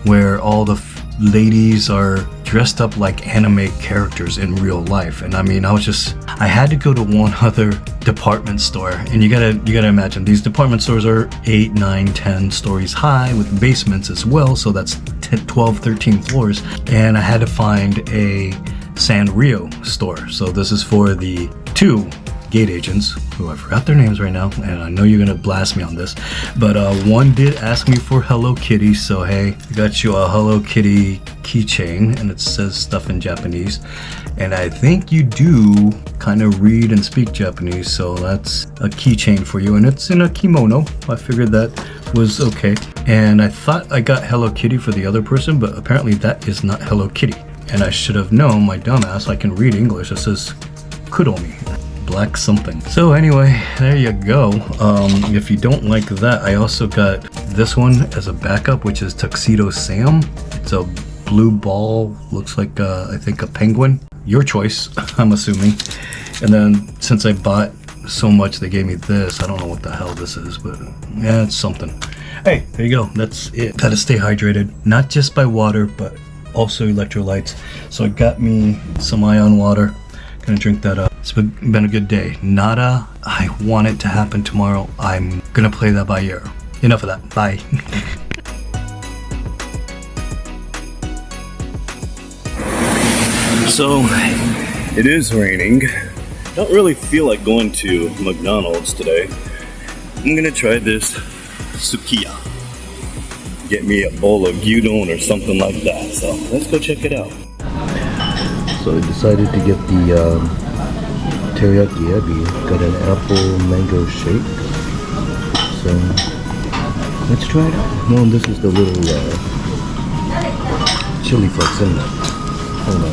Speaker 1: where all the ladies are dressed up like anime characters in real life. And I mean, I had to go to one other department store, and you gotta imagine these department stores are 8, 9, 10 stories high with basements as well, so that's 12, 13 floors. And I had to find a Sanrio store. So this is for the 2 gate agents, who I forgot their names right now, and I know you're gonna blast me on this, but one did ask me for Hello Kitty, so hey, I got you a Hello Kitty keychain, and it says stuff in Japanese, and I think you do kind of read and speak Japanese, so that's a keychain for you, and it's in a kimono. I figured that was okay, and I thought I got Hello Kitty for the other person, but apparently that is not Hello Kitty, and I should have known, my dumbass. I can read English. It says Kuromi. Black something. So anyway, there you go. If you don't like that, I also got this one as a backup, which is Tuxedo Sam. It's a blue ball, looks like I think a penguin. Your choice, I'm assuming. And then since I bought so much, they gave me this. I don't know what the hell this is, but yeah, it's something. Hey, there you go. That's it. Gotta stay hydrated, not just by water, but also electrolytes. So it got me some ion water. Gonna drink that up. It's been a good day. Nada, I want it to happen tomorrow. I'm gonna play that by ear. Enough of that. Bye. So, it is raining. Don't really feel like going to McDonald's today. I'm gonna try this sukiya. Get me a bowl of gyudon or something like that. So, let's go check it out.
Speaker 2: So I decided to get the teriyaki ebi. Got an apple mango shake. So let's try it out. No, this is the little chili flakes in there. Hold on.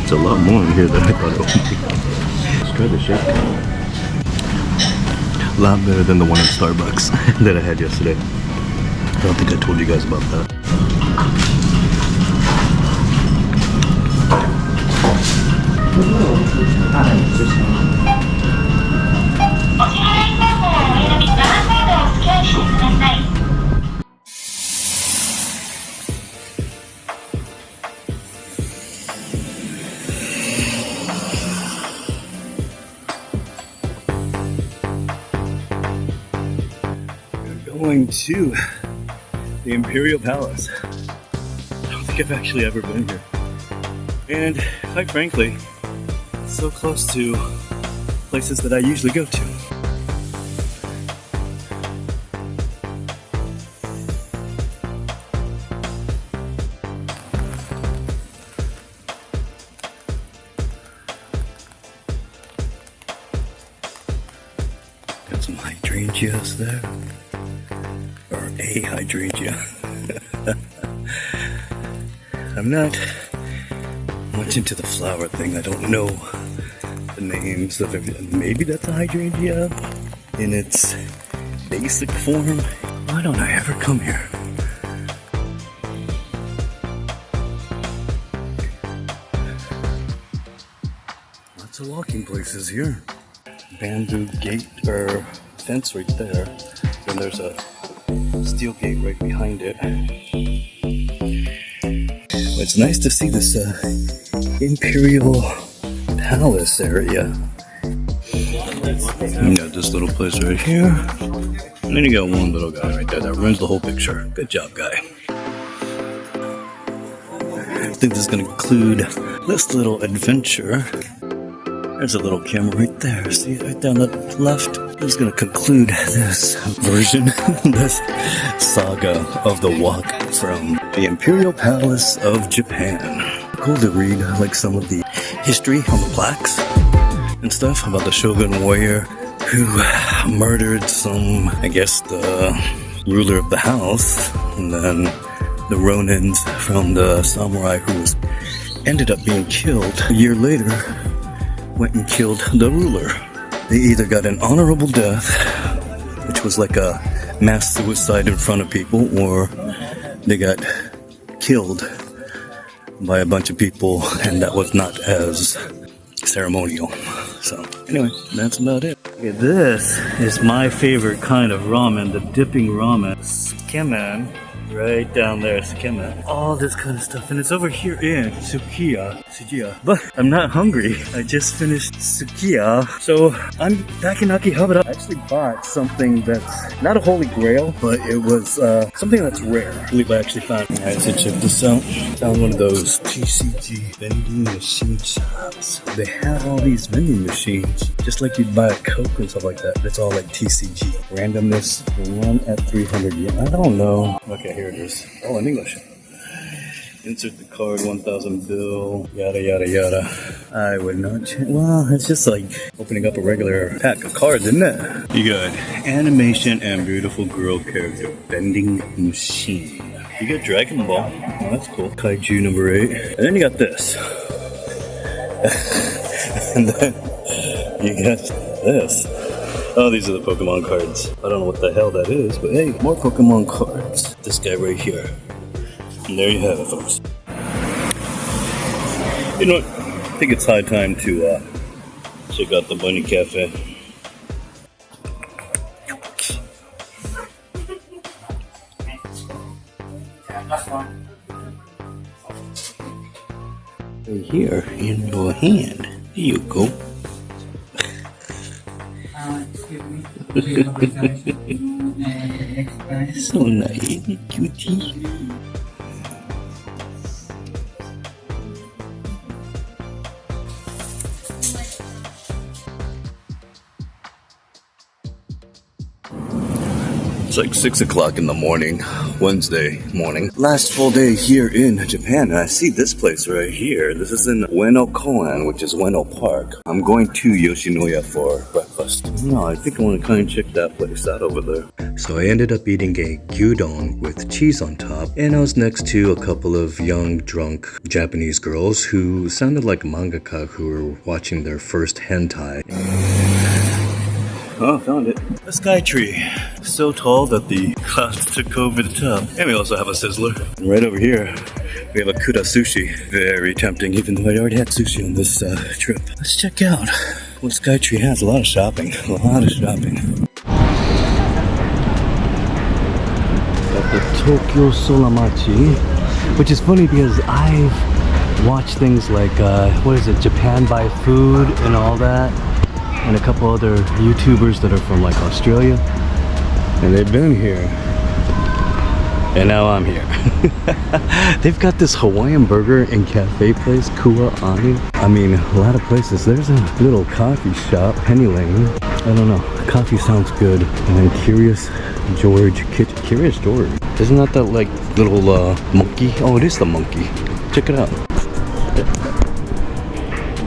Speaker 2: It's a lot more in here than I thought it would be. Let's try the shake. A lot better than the one at Starbucks that I had yesterday. I don't think I told you guys about that.
Speaker 1: Going to the Imperial Palace. I don't think I've actually ever been here. And quite frankly, it's so close to places that I usually go to. Got some hydrangeas there. Or a hydrangea. I'm not much into the flower thing. I don't know the names of it. Maybe that's a hydrangea in its basic form. Why don't I ever come here? Lots of walking places here. Bamboo gate or fence right there. Then there's a steel gate right behind it. It's nice to see this Imperial Palace area. You got this little place right here, and then you got one little guy right there that runs the whole picture. Good job, guy.
Speaker 2: think this is going to conclude this little adventure. There's a little camera right there. See it right down the left? This is going to conclude this version, this saga of the walk from the Imperial Palace of Japan. Cool to read like some of the history on the plaques and stuff about the Shogun warrior who murdered some, I guess, the ruler of the house, and then the Ronins from the samurai who ended up being killed a year later went and killed the ruler. They either got an honorable death, which was like a mass suicide in front of people, or they got killed by a bunch of people, and that was not as ceremonial. So anyway, that's about it. Okay, this is my favorite kind of ramen, the dipping ramen. Sukemen, right down there, sukemen. All this kind of stuff, and it's over here in Sukiya. But I'm not hungry. I just finished Sukiya, so I'm back in Akihabara. I actually bought something that's not a holy grail, but it was something that's rare. I believe I actually found. Alright, so check this out. Found one of those TCG vending machine shops. They have all these vending machines, just like you'd buy a Coke and stuff like that. It's all like TCG. Randomness, one at 300 yen. I don't know. Okay, here it is. Oh, in English. Insert the card, 1,000 bill, yada yada yada. I would not change. Well, it's just like opening up a regular pack of cards, isn't it? You got animation and beautiful girl character vending machine. You got Dragon Ball. Oh, that's cool. Kaiju number 8. And then you got this. And then you got this. Oh, these are the Pokemon cards. I don't know what the hell that is, but hey, more Pokemon cards. This guy right here. And there you have it, folks. You know what? I think it's high time to check out the Bunny Cafe. Here in your hand. Here you go. So nice, cutie. It's like 6 o'clock in the morning, Wednesday morning. Last full day here in Japan, and I see this place right here. This is in Ueno Koan, which is Ueno Park. I'm going to Yoshinoya for breakfast. No, I think I want to kind of check that place out over there. So I ended up eating a gyudon with cheese on top, and I was next to a couple of young, drunk Japanese girls who sounded like mangaka who were watching their first hentai. Oh, found it. A sky tree. So tall that the clouds took over the top. And we also have a sizzler. And right over here, we have a Kura sushi. Very tempting, even though I already had sushi on this trip. Let's check out what Sky Tree has. A lot of shopping. A lot of shopping. At the Tokyo Solamachi, which is funny because I've watched things like, what is it, Japan Buy Food and all that. And a couple other YouTubers that are from like Australia, and they've been here, and now I'm here. They've got this Hawaiian burger and cafe place, Kua Ani. I mean, a lot of places. There's a little coffee shop, Penny Lane. I don't know, coffee sounds good. And then Curious George Kitchen. Curious George, isn't that like little monkey? Oh, it is the monkey. Check it out.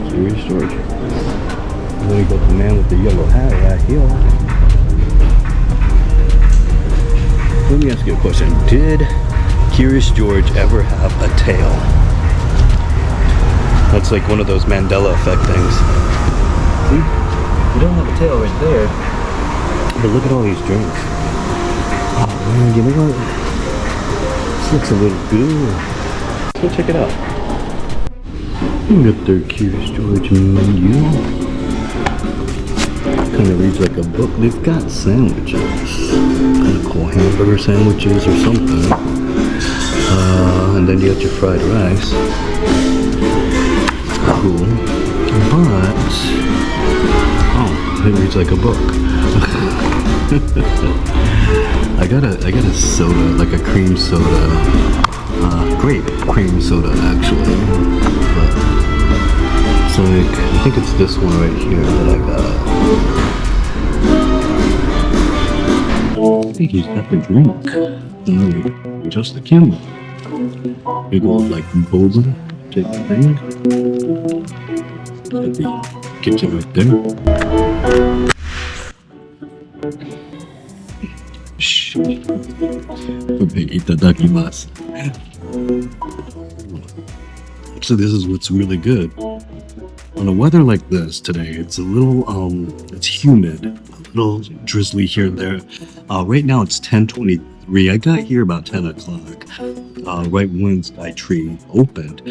Speaker 2: Curious George. And then we got the man with the yellow hat right here. Let me ask you a question. Did Curious George ever have a tail? That's like one of those Mandela effect things. See? You don't have a tail right there. But look at all these drinks. Oh man, you know what? This looks a little good. Let's go check it out. You got their Curious George menu. Kind of reads like a book. They've got sandwiches, kind of cool hamburger sandwiches or something. And then you got your fried rice. Cool, but oh, it reads like a book. I got a soda, like a cream soda. grape cream soda actually. But it's like, I think it's this one right here that I got. I think he's got the drink. Just the camera. You go like boba, take the thing. At the kitchen right there. Shh. Itadakimasu. So this is what's really good. On a weather like this today, it's a little, it's humid, a little drizzly here and there. Right now it's 10:23. I got here about 10 o'clock, right when Skytree opened.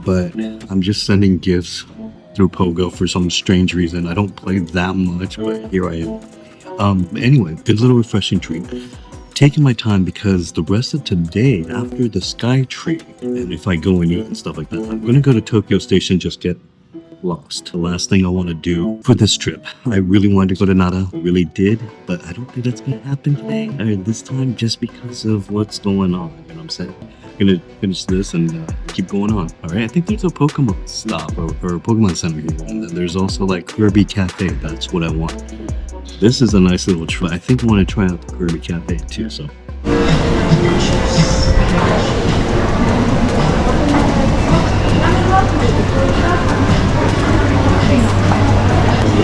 Speaker 2: But I'm just sending gifts through Pogo for some strange reason. I don't play that much, but here I am. Anyway, good little refreshing treat. Taking my time because the rest of today, after the Skytree, and if I go and eat and stuff like that, I'm gonna go to Tokyo Station, just get lost. The last thing I want to do for this trip. I really wanted to go to Nara, really did, but I don't think that's gonna happen today or this time, just because of what's going on. You know what I'm saying? I'm gonna finish this and keep going on. All right, I think there's a Pokemon stop or Pokemon Center here, and then there's also like Kirby Cafe. That's what I want. This is a nice little try. I think I want to try out the Kirby Cafe too. So. Look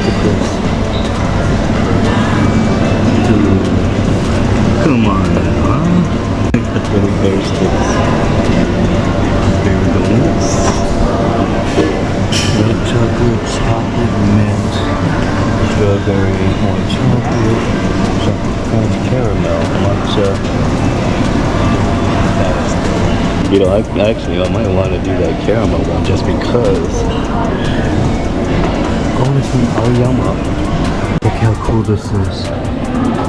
Speaker 2: at this. Dude. Come on now, huh? Little bear sticks. Bear donuts. Milk chocolate, mint, strawberry, white chocolate, chocolate caramel, matcha. That's good. You know, I might want to do that caramel one just because. Oh, it's from Aoyama. Look how cool this is.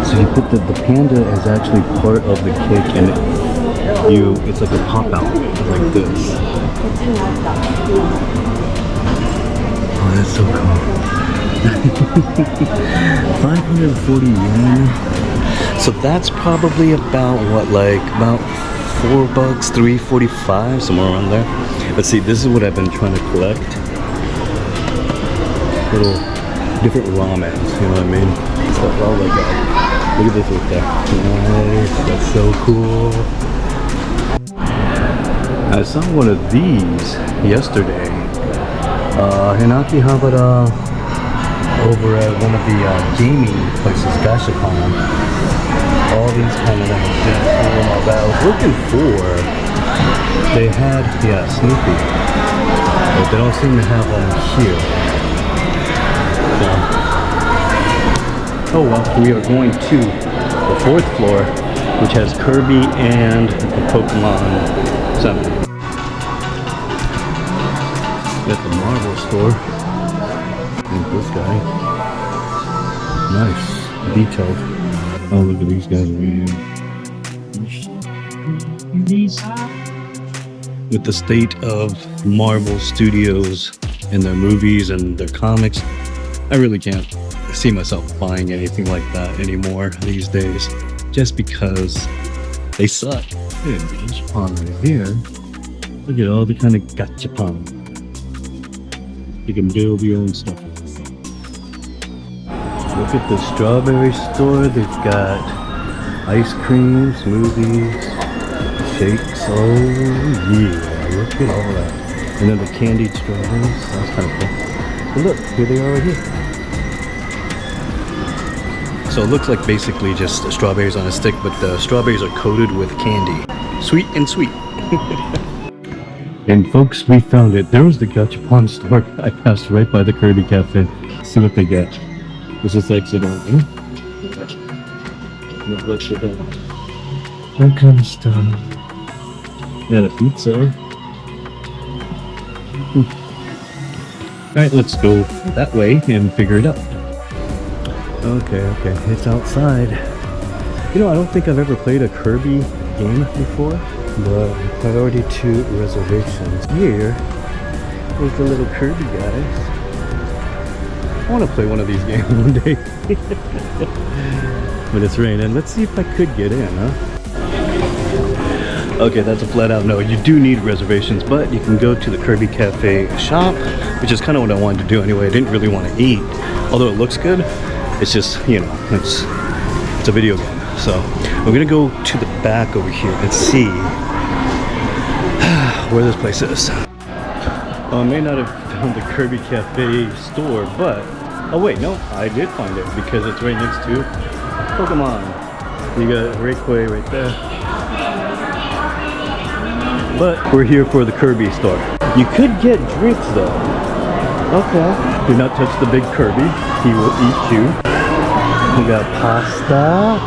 Speaker 2: So you put the panda is actually part of the cake, and it's like a pop out like this. Oh, that's so cool. 540 yen. So that's probably about what, like about $4, $3.45, somewhere around there. But see, this is what I've been trying to collect. Little different ramens, you know what I mean? Stuff all like that. Look at this right there. Nice, that's so cool. I saw one of these yesterday in Akihabara over at one of the gaming places, Gashapon. All these kind of things. That I was looking for, they had, Snoopy, but they don't seem to have one here. Oh well, we are going to the 4th floor, which has Kirby and the Pokemon Center. At the Marvel store. And this guy. Nice. Detailed. Oh, look at these guys right here. With the state of Marvel Studios and their movies and their comics, I really can't see myself buying anything like that anymore these days, just because they suck. Hey, gachapon right here. Look at all the kind of gachapon. You can build your own stuff. Look at the strawberry store. They've got ice cream, smoothies, shakes. Oh yeah, look at all that. And then the candied strawberries. That's kind of cool. But look, here they are right here. So it looks like basically just the strawberries on a stick, but the strawberries are coated with candy. Sweet and sweet. And folks, we found it. There was the Gachapon store. I passed right by the Kirby Cafe. See what they get. This is exit only. That kind of stuff. Yeah, the pizza. Alright, let's go that way and figure it out. Okay, it's outside. You know, I don't think I've ever played a Kirby game before, but priority 2 reservations. Here is the little Kirby guys. I want to play one of these games one day. But it's raining. Let's see if I could get in, huh? Okay, that's a flat out no. You do need reservations, but you can go to the Kirby Cafe shop, which is kind of what I wanted to do anyway. I didn't really want to eat, although it looks good. It's just, you know, it's a video game. So we're gonna go to the back over here and see where this place is. I may not have found the Kirby Cafe store, but oh wait, no, I did find it because it's right next to Pokemon. You got Rayquay right there. But we're here for the Kirby store. You could get drinks though. Okay. Do not touch the big Kirby. He will eat you. We got pasta.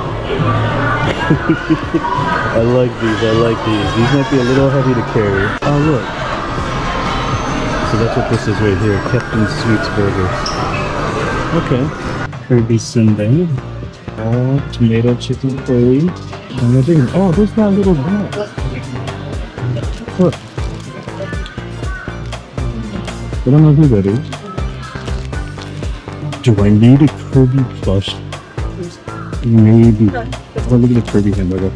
Speaker 2: I like these. I like these. These might be a little heavy to carry. Oh look. So that's what this is right here. Captain Sweet's Burgers. Okay. Kirby Sundae. Oh, tomato chicken curry. Oh, those got little nuts. Look. I don't know who that is. Do I need a Kirby plush? Maybe. Oh, look at the Kirby hamburger.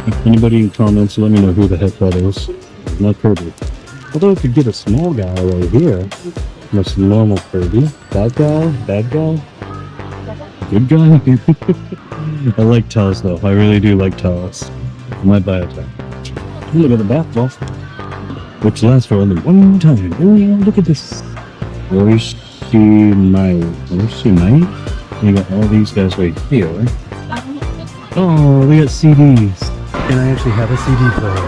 Speaker 2: If anybody in comments, let me know who the heck that is. Not Kirby. Although I could get a small guy right here. That's normal Kirby. Bad guy? Bad guy? Good guy? I like Taos though. I really do like Taos. I might buy a time. Look at the bath ball, which lasts for only one time. Oh, look at this. Oishimai. You got all these guys right here. Oh, we got CDs. And I actually have a CD player.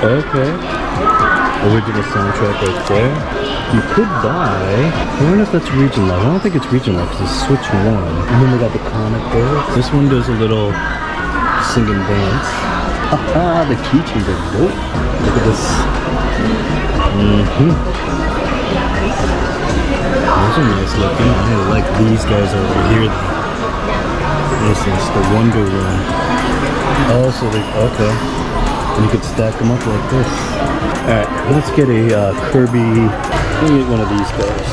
Speaker 2: Okay. Original soundtrack right there. You could buy, I wonder if that's region lock. I don't think it's region lock because it's Switch 1. And then we got the comic there. This one does a little sing and dance. Haha, the keychains are dope. Look at this. Those are nice looking. I like these guys over here. This is the Wonder Room. Oh, so they, okay. And you could stack them up like this. Alright, let's get a Kirby. Let me get one of these guys.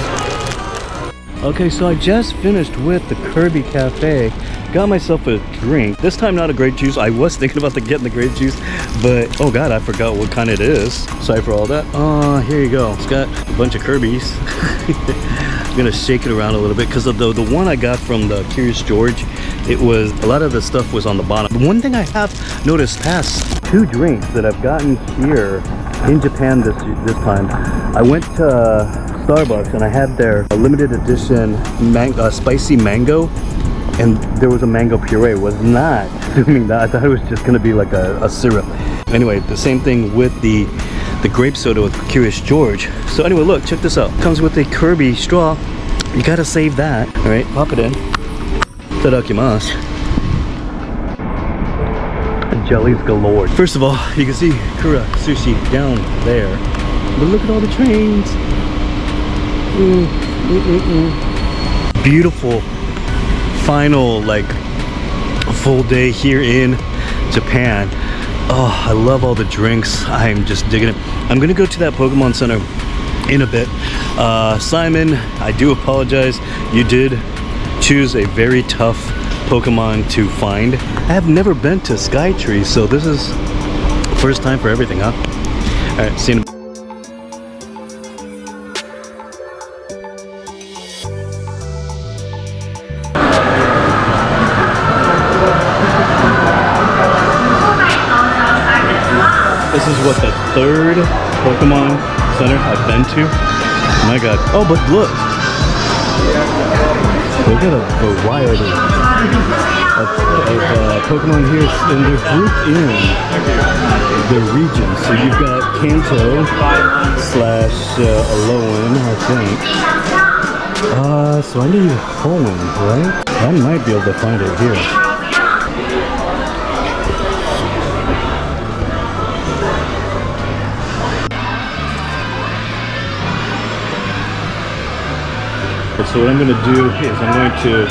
Speaker 2: Okay, so I just finished with the Kirby Cafe. Got myself a drink. This time not a grape juice. I was thinking about getting the grape juice, but oh god, I forgot what kind it is. Sorry for all that. Here you go. It's got a bunch of Kirby's. I'm gonna shake it around a little bit because of the one I got from the Curious George, it was, a lot of the stuff was on the bottom. The one thing I have noticed past 2 drinks that I've gotten here in Japan this time, I went to Starbucks and I had their limited edition spicy mango, and there was a mango puree. Was not assuming that. I thought it was just gonna be like a syrup. Anyway, the same thing with the grape soda with Curious George. So anyway, look, check this out. Comes with a Kirby straw. You gotta save that. All right, pop it in. Itadakimasu. Jellies galore. First of all, you can see Kura Sushi down there. But look at all the trains. Beautiful final, like, full day here in Japan. Oh, I love all the drinks. I'm just digging it. I'm gonna go to that Pokemon Center in a bit. Simon, I do apologize. You did choose a very tough Pokemon to find. I have never been to Skytree, so this is first time for everything, huh? Alright, see you in a This is what, the 3rd Pokemon Center I've been to. My god. Oh, but look! Look at a variety of Pokemon here, and they're grouped in their regions. So you've got Kanto / Alolan, I think. So I need Hoenn, right? I might be able to find it here. So what I'm going to do is I'm going to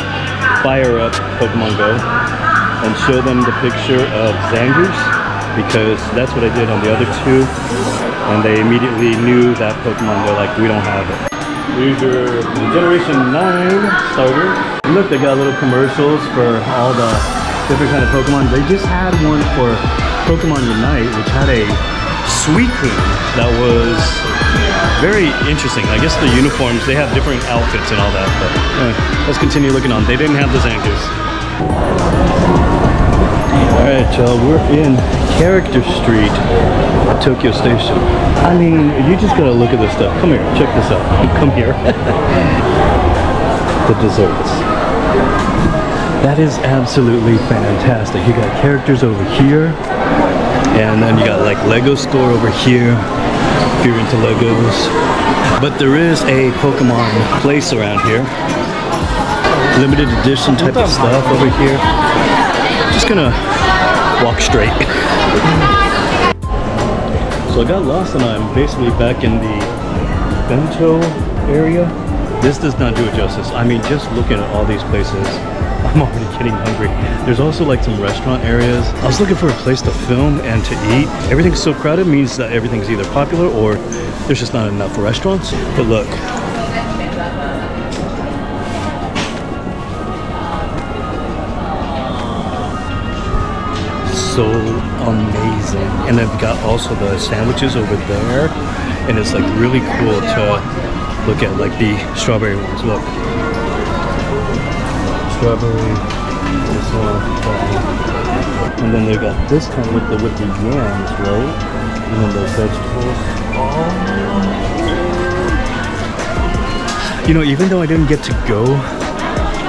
Speaker 2: fire up Pokemon Go and show them the picture of Zangoose, because that's what I did on the other 2, and they immediately knew that Pokemon. They're like, we don't have it. These are the Generation 9 starters. And look, they got little commercials for all the
Speaker 1: different kind of Pokemon. They just had one for Pokemon Unite, which had a Suicune that was very interesting. I guess the uniforms, they have different outfits and all that, but anyway, let's continue looking on. They didn't have the Zangoos. Alright, y'all, we're in Character Street at Tokyo Station. I mean, you just gotta look at this stuff. Come here, check this out. Come here. The desserts. That is absolutely fantastic. You got characters over here, and then you got like Lego store over here if you're into Legos. But there is a Pokemon place around here. Limited edition type of stuff over here. Just gonna walk straight. So I got lost and I'm basically back in the bento area. This does not do it justice. I mean, just looking at all these places, I'm already getting hungry. There's also like some restaurant areas. I was looking for a place to film and to eat. Everything's so crowded means that everything's either popular or there's just not enough restaurants. But look. So amazing. And they've got also the sandwiches over there. And it's like really cool to look at, like the strawberry ones. Look. Strawberry, this one, and then they've got this kind with the yams, right? And then the vegetables. Oh. You know, even though I didn't get to go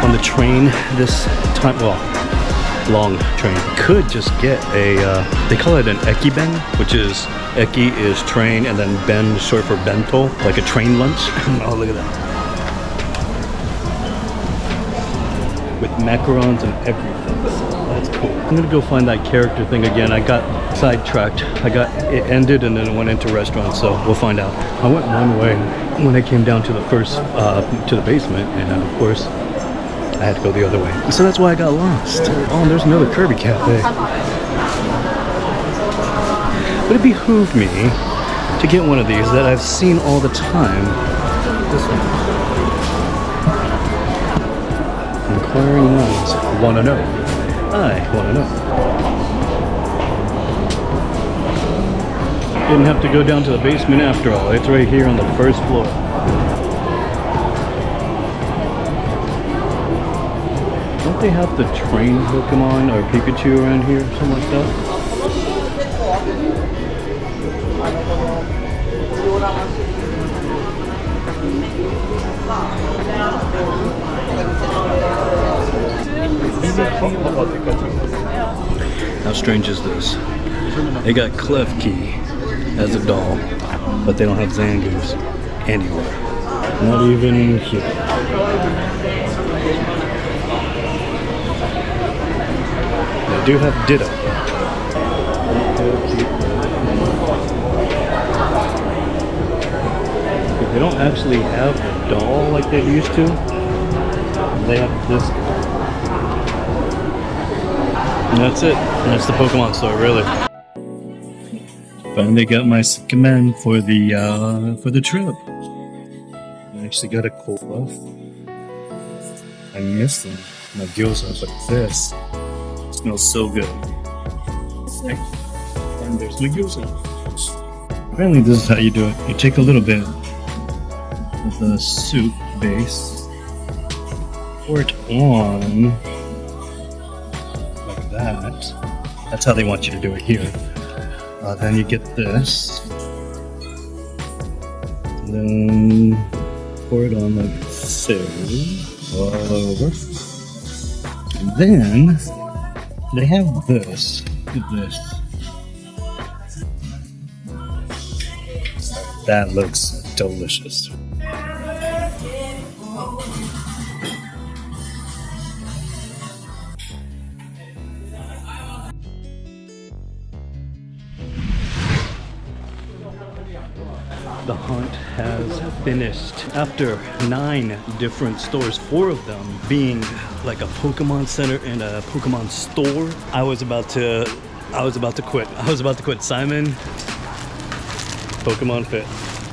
Speaker 1: on the train this time, well, long train, could just get a, they call it an ekiben, which is, eki is train, and then ben is short for bento, like a train lunch. Oh, look at that. With macarons and everything. That's cool. I'm gonna go find that character thing again. I got sidetracked. It ended and then it went into restaurants, so we'll find out. I went one way when I came down to the first, to the basement, and of course, I had to go the other way. So that's why I got lost. Oh, and there's another Kirby Cafe. But it behooved me to get one of these that I've seen all the time. This one. Inquiring minds want to know. I want to know. Didn't have to go down to the basement after all. It's right here on the first floor. Don't they have the train Pokemon or Pikachu around here? Something like that? How strange is this? They got Klefki as a doll, but they don't have Zangoos anywhere. Not even here. They do have Ditto. They don't actually have a doll like they used to. They have this. And that's it. And that's the Pokemon store, really. Finally got my command for the trip. I actually got a cold buff. I missed them. My gyoza's like this. It smells so good. And there's my gyoza. Apparently this is how you do it. You take a little bit of the soup base, pour it on like that. That's how they want you to do it here. Then you get this, and then pour it on like so, all over. And then they have this. Look at this. That looks delicious. The hunt has finished. After 9 different stores, 4 of them being like a Pokemon center and a Pokemon store, I was about to quit. Simon, Pokemon Fit.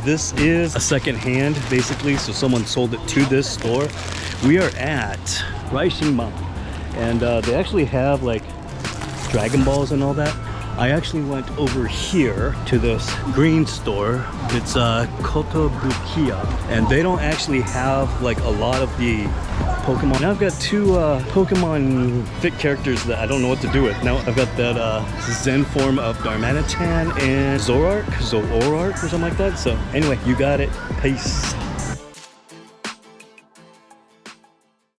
Speaker 1: This is a second hand, basically, so someone sold it to this store. We are at Raishimon,
Speaker 2: and they actually have like Dragon Balls and all that. I actually went over here to this green store. It's Kotobukiya, and they don't actually have like a lot of the Pokemon. Now I've got two Pokemon fit characters that I don't know what to do with. Now I've got that Zen form of Darmanitan and Zoroark or something like that. So anyway, you got it. Peace.